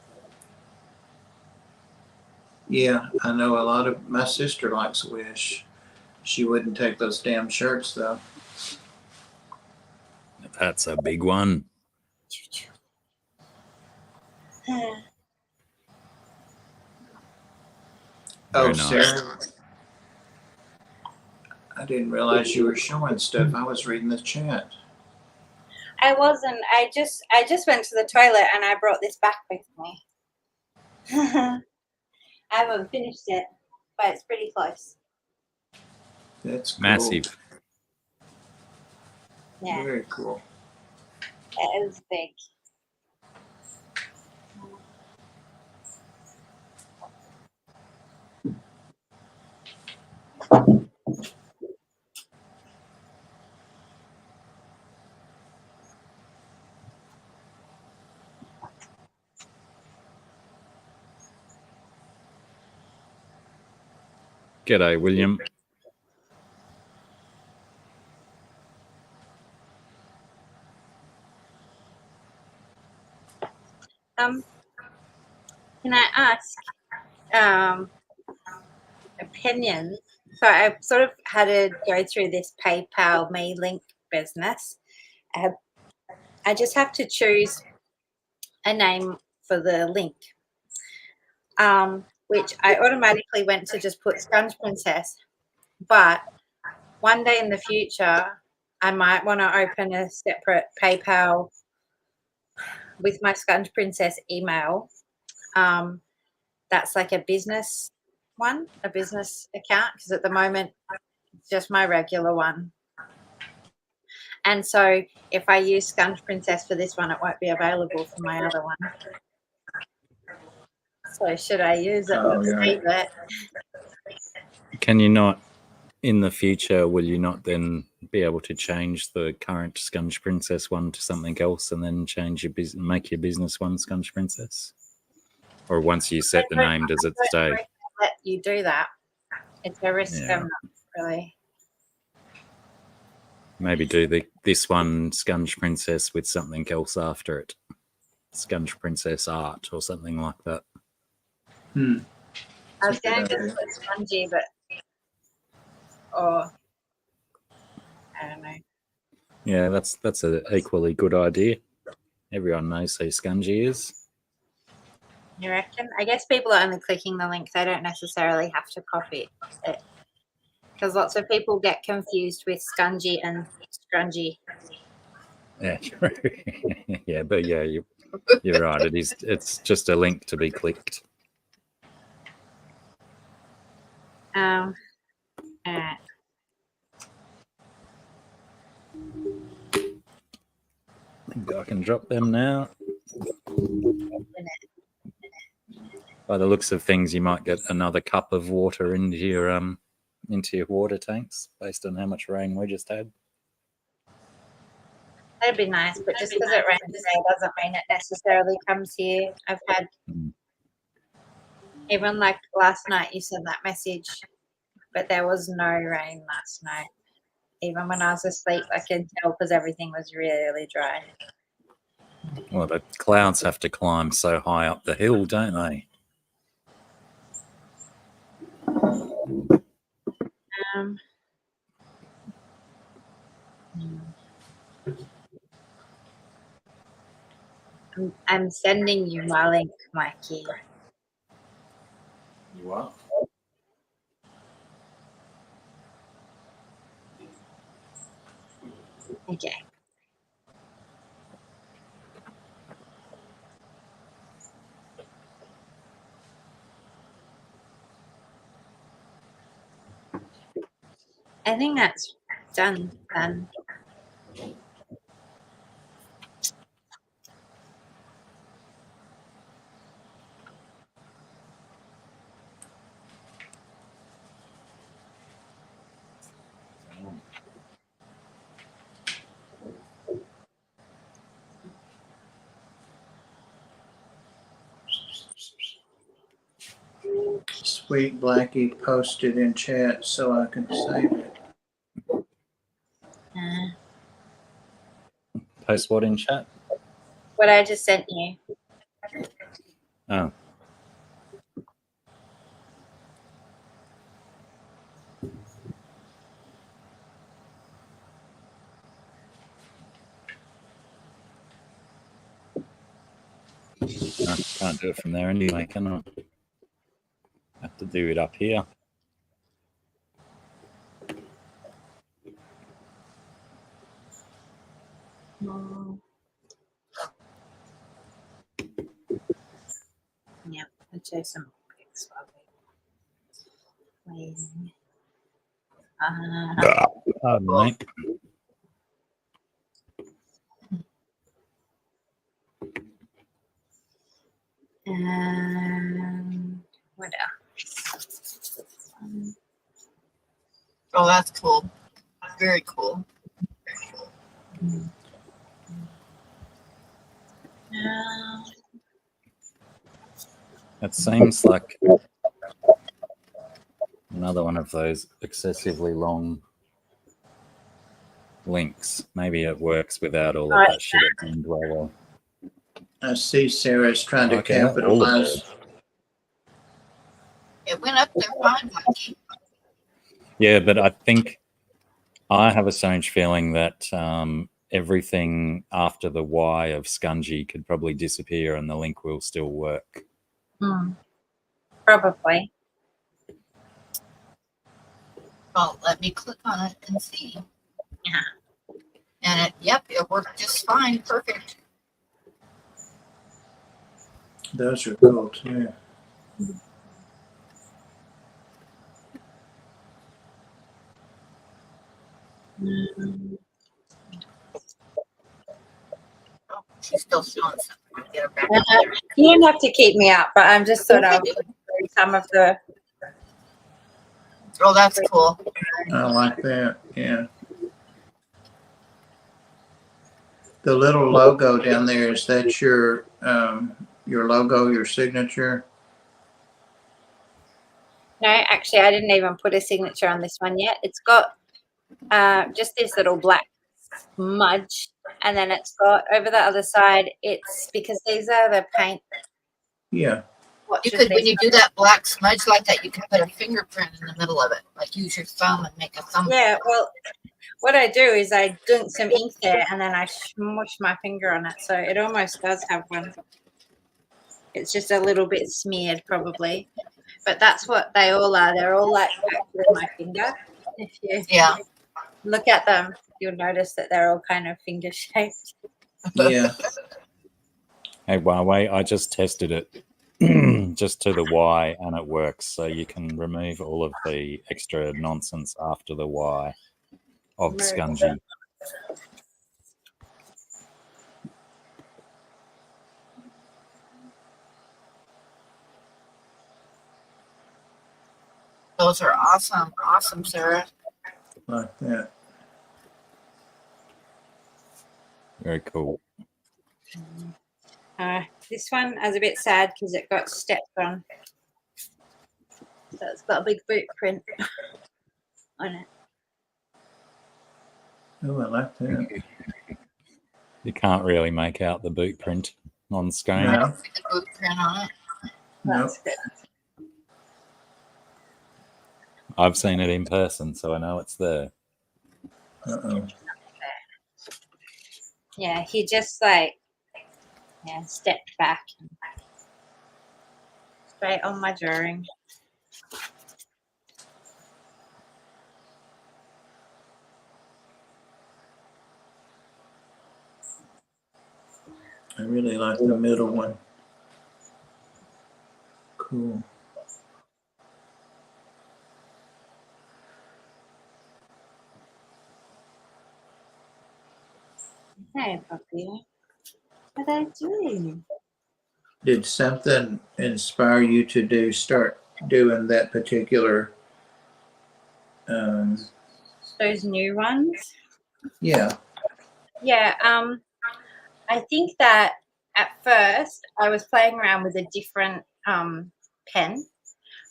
Yeah, I know a lot of, my sister likes Wish. She wouldn't take those damn shirts though. That's a big one. Very Oh, nice. Sarah, I didn't realize you were showing stuff. I was reading the chat. I wasn't. I just went to the toilet and I brought this back with me. I haven't finished it, but it's pretty close. That's cool. Massive. Yeah, Very cool. it is big. G'day, William. Can I ask opinions? So I sort of had to go through this PayPal Me link business. I just have to choose a name for the link, which I automatically went to just put Sponge Princess. But one day in the future, I might want to open a separate PayPal with my Sponge Princess email. That's like a business one, a business account, because at the moment it's just my regular one. And so if I use Sponge Princess for this one, it won't be available for my other one. So should I use it or save it? Can you not, in the future, will you not then be able to change the current Scunge Princess one to something else and then change your business, make your business one Scunge Princess? Or once you set the name, does it stay? Let you do that. It's a risk Yeah. I'm not really. Maybe do this one Scunge Princess with something else after it. Scunge Princess art or something like that. Hmm. I was going to just put Spongy, but I don't know. Yeah, that's an equally good idea. Everyone knows who Scungy is. You reckon? I guess people are only clicking the link. They don't necessarily have to copy it. Because lots of people get confused with Scungy and Scrungy. Yeah, true. Yeah, but yeah, you're right. It's just a link to be clicked. Alright. I can drop them now. By the looks of things, you might get another cup of water into your water tanks based on how much rain we just had. That'd be nice, but just because it rains today doesn't mean it necessarily comes here. I've had, even like last night, you sent that message, but there was no rain last night. Even when I was asleep, I can tell because everything was really dry. Well, the clouds have to climb so high up the hill, don't they? I'm sending you my link, Mikey. You are? Okay. I think that's done. Sweet Blackie posted in chat so I can save it. Post what in chat? What I just sent you. Oh. I can't do it from there anyway, can I? Have to do it up here. Yeah, let's do some pics while we're waiting. Pardon, mate. What else? Oh, that's cool. Very cool. It seems like another one of those excessively long links. Maybe it works without all of that shit at the end. Well, I see Sarah's trying to okay, all of capitalize. it. It went up there fine, Blackie. Yeah, but I think I have a strange feeling that everything after the Y of Scungy could probably disappear and the link will still work. Probably. Well, let me click on it and see. Yeah. And it worked just fine. Perfect. Those are cool too. Oh, she's still showing something. Get her back. You don't have to keep me up, but I'm just sort of through some of the. Oh, that's cool. I like that. Yeah. The little logo down there, is that your logo, your signature? No, actually, I didn't even put a signature on this one yet. It's got just this little black smudge, and then it's got over the other side. It's because these are the paint. Yeah. You could, when you do that black smudge like that, you can put a fingerprint in the middle of it. Like use your thumb and make a thumb. Yeah, well, what I do is I dunk some ink there and then I smush my finger on it. So it almost does have one. It's just a little bit smeared probably. But that's what they all are. They're all like actually my finger. If you look at them, you'll notice that they're all kind of finger shaped. Yeah. Hey, Huawei, I just tested it just to the Y and it works. So you can remove all of the extra nonsense after the Y of Scungy. Those are awesome. Awesome, Sarah. Like that. Very cool. This one I was a bit sad because it got stepped on. So it's got a big boot print on it. Oh, I like that. You can't really make out the boot print on screen. I don't see the boot print on it. That's good. I've seen it in person, so I know it's there. Uh-oh. Yeah, he just stepped back straight on my drawing. I really like the middle one. Cool. Hey, puppy. What are they doing? Did something inspire you to start doing that particular? Those new ones? Yeah. Yeah. I think that at first I was playing around with a different pen,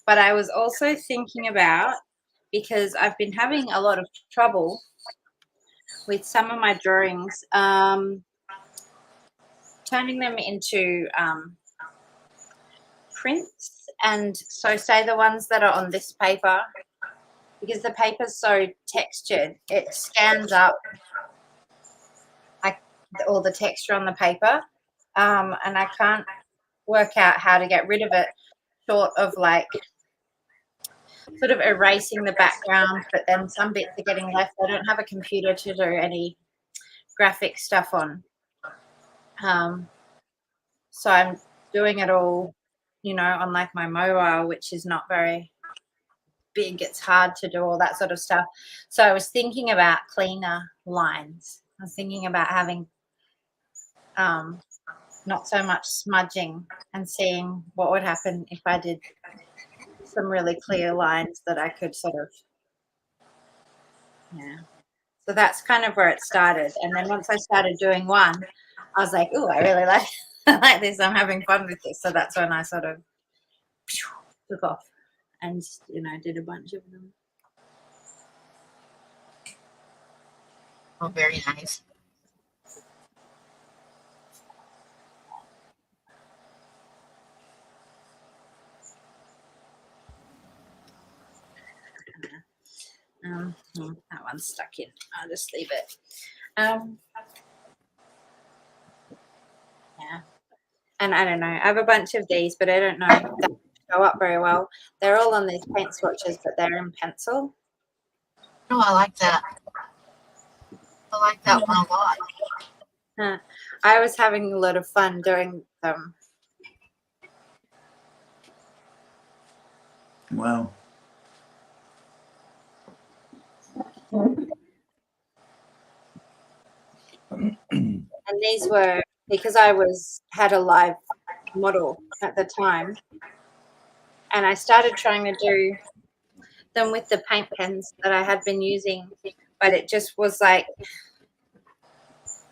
but I was also thinking about, because I've been having a lot of trouble with some of my drawings, turning them into prints. And so say the ones that are on this paper, because the paper's so textured, it scans up like all the texture on the paper, and I can't work out how to get rid of it, short of like sort of erasing the background, but then some bits are getting left. I don't have a computer to do any graphic stuff on, so I'm doing it all, you know, on like my mobile, which is not very big. It's hard to do all that sort of stuff. So I was thinking about cleaner lines. I was thinking about having not so much smudging, and seeing what would happen if I did some really clear lines that I could sort of, yeah. So that's kind of where it started. And then once I started doing one, I was like, oh, I really like I like this. I'm having fun with this. So that's when I sort of took off and, you know, did a bunch of them. Oh, very nice. That one's stuck in. I'll just leave it. Yeah. And I don't know. I have a bunch of these, but I don't know if they show up very well. They're all on these paint swatches, but they're in pencil. Oh, I like that. I like that one a lot. I was having a lot of fun doing them. Wow. And these were because I had a live model at the time, and I started trying to do them with the paint pens that I had been using, but it just was like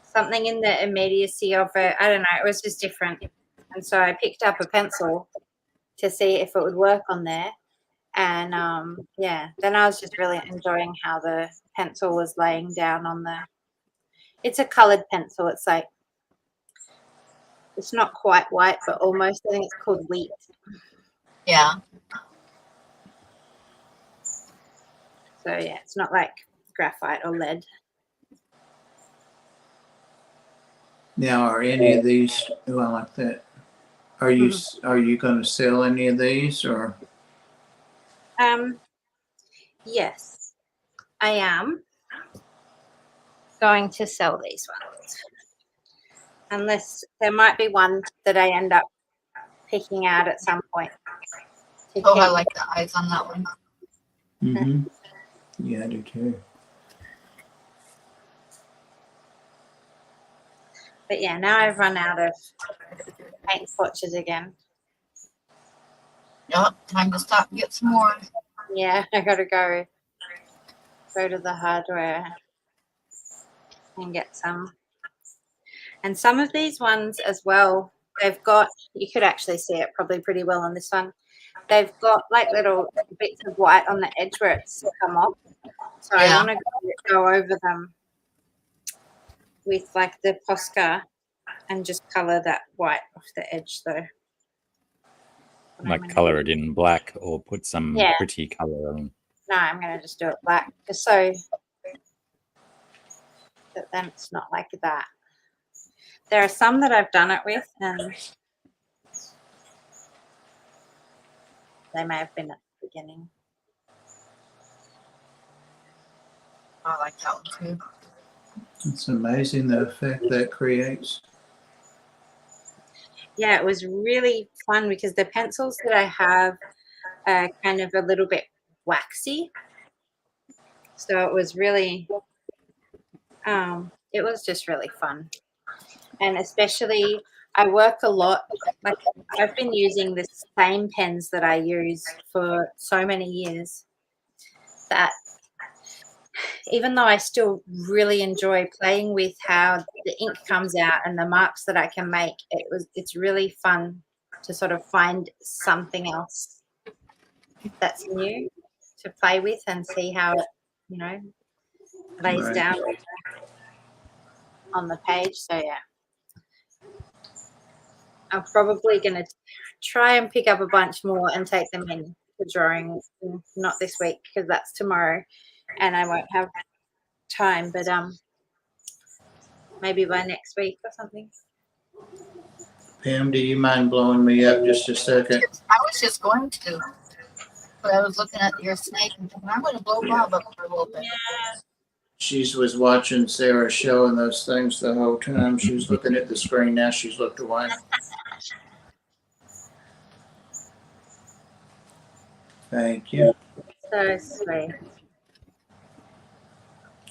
something in the immediacy of it. I don't know. It was just different. And so I picked up a pencil to see if it would work on there. And yeah, then I was just really enjoying how the pencil was laying down on the. It's a colored pencil. It's like, it's not quite white, but almost. I think it's called wheat. Yeah. So yeah, it's not like graphite or lead. Now, are any of these? Oh, I like that. Are you going to sell any of these, or? Yes, I am going to sell these ones. Unless there might be one that I end up picking out at some point. Oh, I like the eyes on that one. Mm-hmm. Yeah, I do too. But yeah, now I've run out of paint swatches again. Yep, time to stop and get some more. Yeah, I gotta go to the hardware and get some. And some of these ones as well, they've got, you could actually see it probably pretty well on this one. They've got like little bits of white on the edge where it's come off. So Yeah. I want to go over them with like the Posca and just color that white off the edge though. Like color it in black or put some pretty color on. No, I'm going to just do it black just so that then it's not like that. There are some that I've done it with and they may have been at the beginning. I like that one too. It's amazing the effect that creates. yeah, it was really fun because the pencils that I have are kind of a little bit waxy. So it was really, it was just really fun. And especially, I work a lot. Like, I've been using the same pens that I use for so many years that even though I still really enjoy playing with how the ink comes out and the marks that I can make, it's really fun to sort of find something else that's new to play with and see how it, you know, lays Right. down on the page. So yeah, I'm probably going to try and pick up a bunch more and take them in for drawing. Not this week because that's tomorrow, and I won't have time. But maybe by next week or something. Pam, do you mind blowing me up just a second? I was just going to, but I was looking at your snake and thinking, I'm going to blow Bob up for a little bit. She was watching Sarah showing those things the whole time. She was looking at the screen. Now she's looked away. Thank you. So sweet.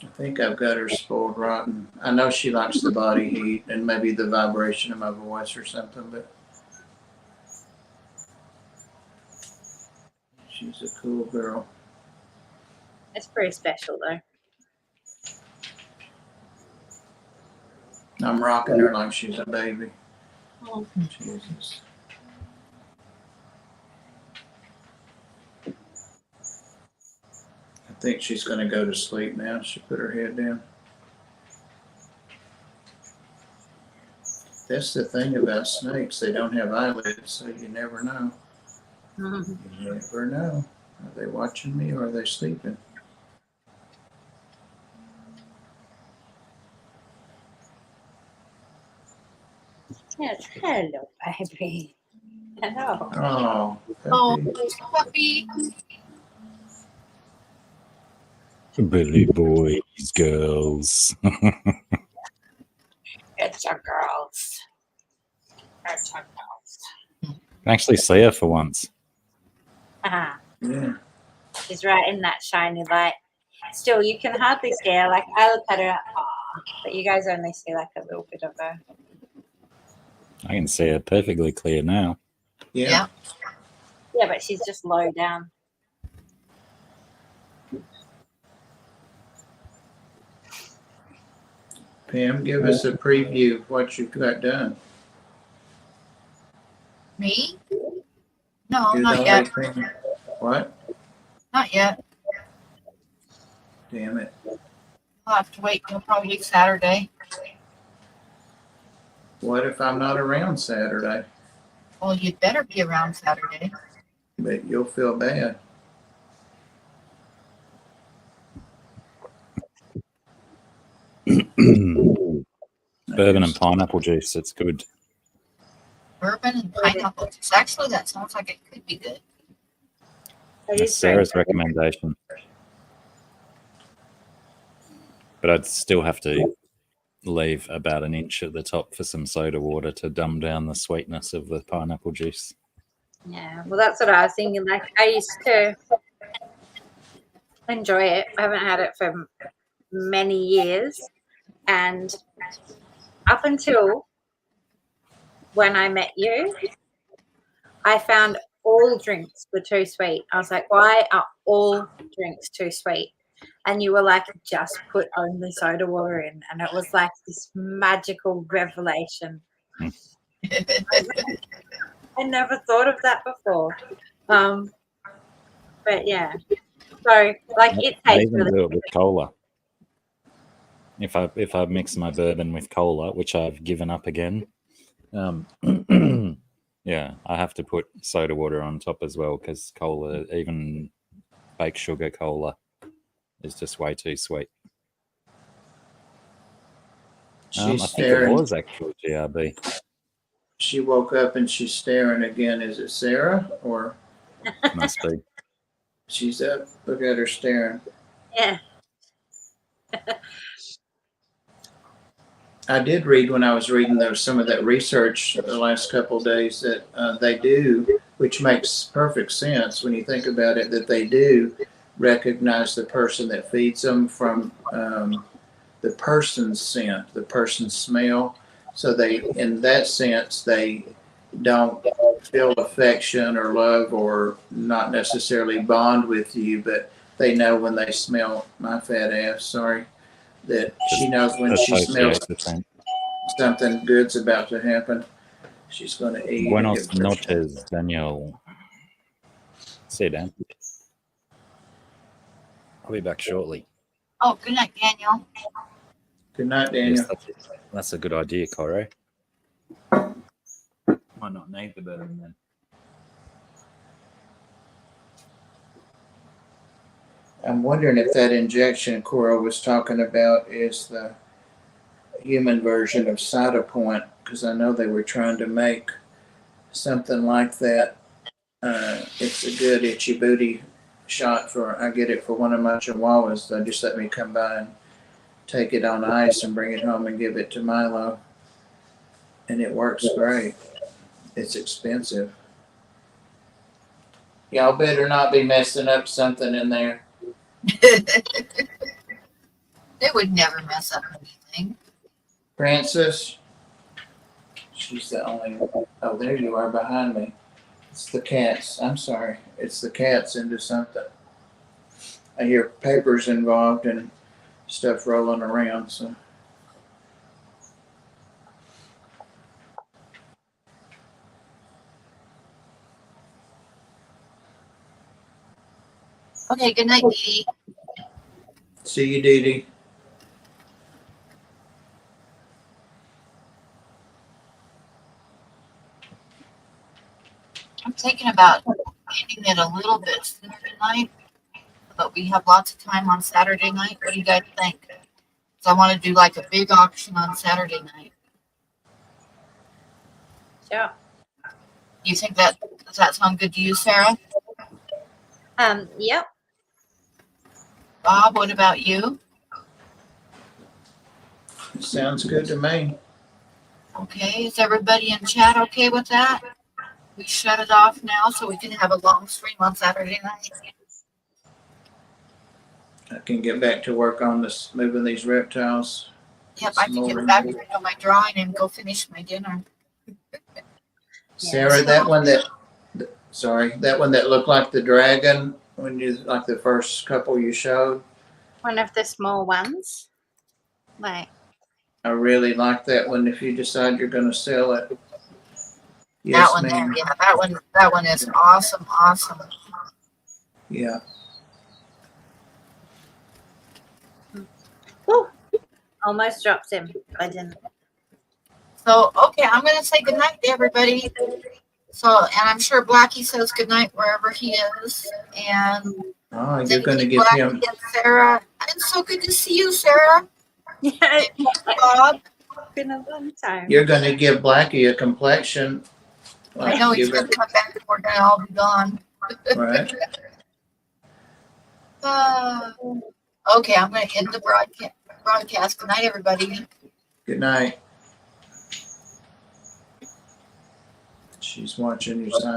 I think I've got her spoiled rotten. I know she likes the body heat and maybe the vibration of my voice or something, but she's a cool girl. It's pretty special though. I'm rocking her like she's a baby. Oh. Jesus. I think she's going to go to sleep now. She put her head down. That's the thing about snakes. They don't have eyelids, so you never know. Mhm. You never know. Are they watching me or are they sleeping? Yes, hello, baby. Hello. Oh, Oh, puppy. puppy. Billy boys, girls. It's our girls. It's our girls. Can actually see her for once. Ah, Yeah. she's right in that shiny light. Still, you can hardly see her. Like, I look at her, but you guys only see like a little bit of her. I can see her perfectly clear now. Yeah. Yeah, but she's just low down. Pam, give us a preview of what you've got done. Me? No, You're not the yet. only thing. What? Not yet. Damn it. I'll have to wait till probably Saturday. What if I'm not around Saturday? Well, you'd better be around Saturday. But you'll feel bad. Bourbon and pineapple juice, it's good. Bourbon and pineapple juice. Actually, that sounds like it could be good. It That's is very Sarah's good. recommendation. But I'd still have to leave about an inch at the top for some soda water to dumb down the sweetness of the pineapple juice. Yeah, well, that's what I was thinking. Like, I used to enjoy it. I haven't had it for many years. And up until when I met you, I found all drinks were too sweet. I was like, why are all drinks too sweet? And you were like, just put only soda water in. And it was like this magical revelation. I never thought of that before. But yeah. So like it I tastes even really do it with cola. If I mix my bourbon with cola, which I've given up again, yeah, I have to put soda water on top as well because cola, even baked sugar cola, is just way too sweet. I She's think it staring. was actually GRB. She woke up and she's staring again. Is it Sarah or Must be. she's up? Look at her staring. yeah. I did read when I was reading some of that research the last couple of days that they do, which makes perfect sense when you think about it, that they do recognize the person that feeds them from the person's scent, the person's smell. So they, in that sense, they don't feel affection or love or not necessarily bond with you, but they know when they smell my fat ass, sorry, that she knows when she smells Associate the same. something good's about to happen. She's going to eat. Buenos noches, Daniel. See you, Dan. I'll be back shortly. Oh, good night, Daniel. Good night, Daniel. Yes, that's a good idea, Coro. Might not need the better then. I'm wondering if that injection Cora was talking about is the human version of Cytopoint, because I know they were trying to make something like that. It's a good itchy booty shot for, I get it for one of my chihuahuas. They just let me come by and take it on ice and bring it home and give it to Milo. And it works great. It's expensive. Y'all better not be messing up something in there. They would never mess up anything. Francis, she's the only, oh, there you are behind me. It's the cats. I'm sorry. It's the cats into something. I hear papers involved and stuff rolling around. So Okay, good night, Dee. see you, Dee Dee. I'm thinking about ending it a little bit sooner tonight, but we have lots of time on Saturday night. What do you guys think? So I want to do like a big auction on Saturday night. Sure. You think that, does that sound good to you, Sarah? Yep. Bob, what about you? Sounds good to me. Okay, is everybody in chat okay with that? We shut it off now so we can have a long stream on Saturday night. I can get back to work on this, moving these reptiles. Yep, I can get back to my drawing and go finish my dinner. Sarah, that one that, sorry, that one that looked like the dragon when you, like the first couple you showed, One of the small ones. Like, I really like that one. If you decide you're going to sell it. That Yes, one there, ma'am. yeah, that one is awesome, awesome. Yeah. whew, almost dropped him. I didn't. So, okay, I'm going to say goodnight to everybody. So, and I'm sure Blackie says goodnight wherever he is. And Oh, you're thank going to you, give Blackie him, and Sarah. It's so good to see you, Sarah. Yeah, And Bob. it's been a long time. you're going to give Blackie a complexion. I know he's give going it, to come back and we're going to all be gone. right? Okay, I'm going to end the broadcast. Good night, everybody. Good night. She's watching your son.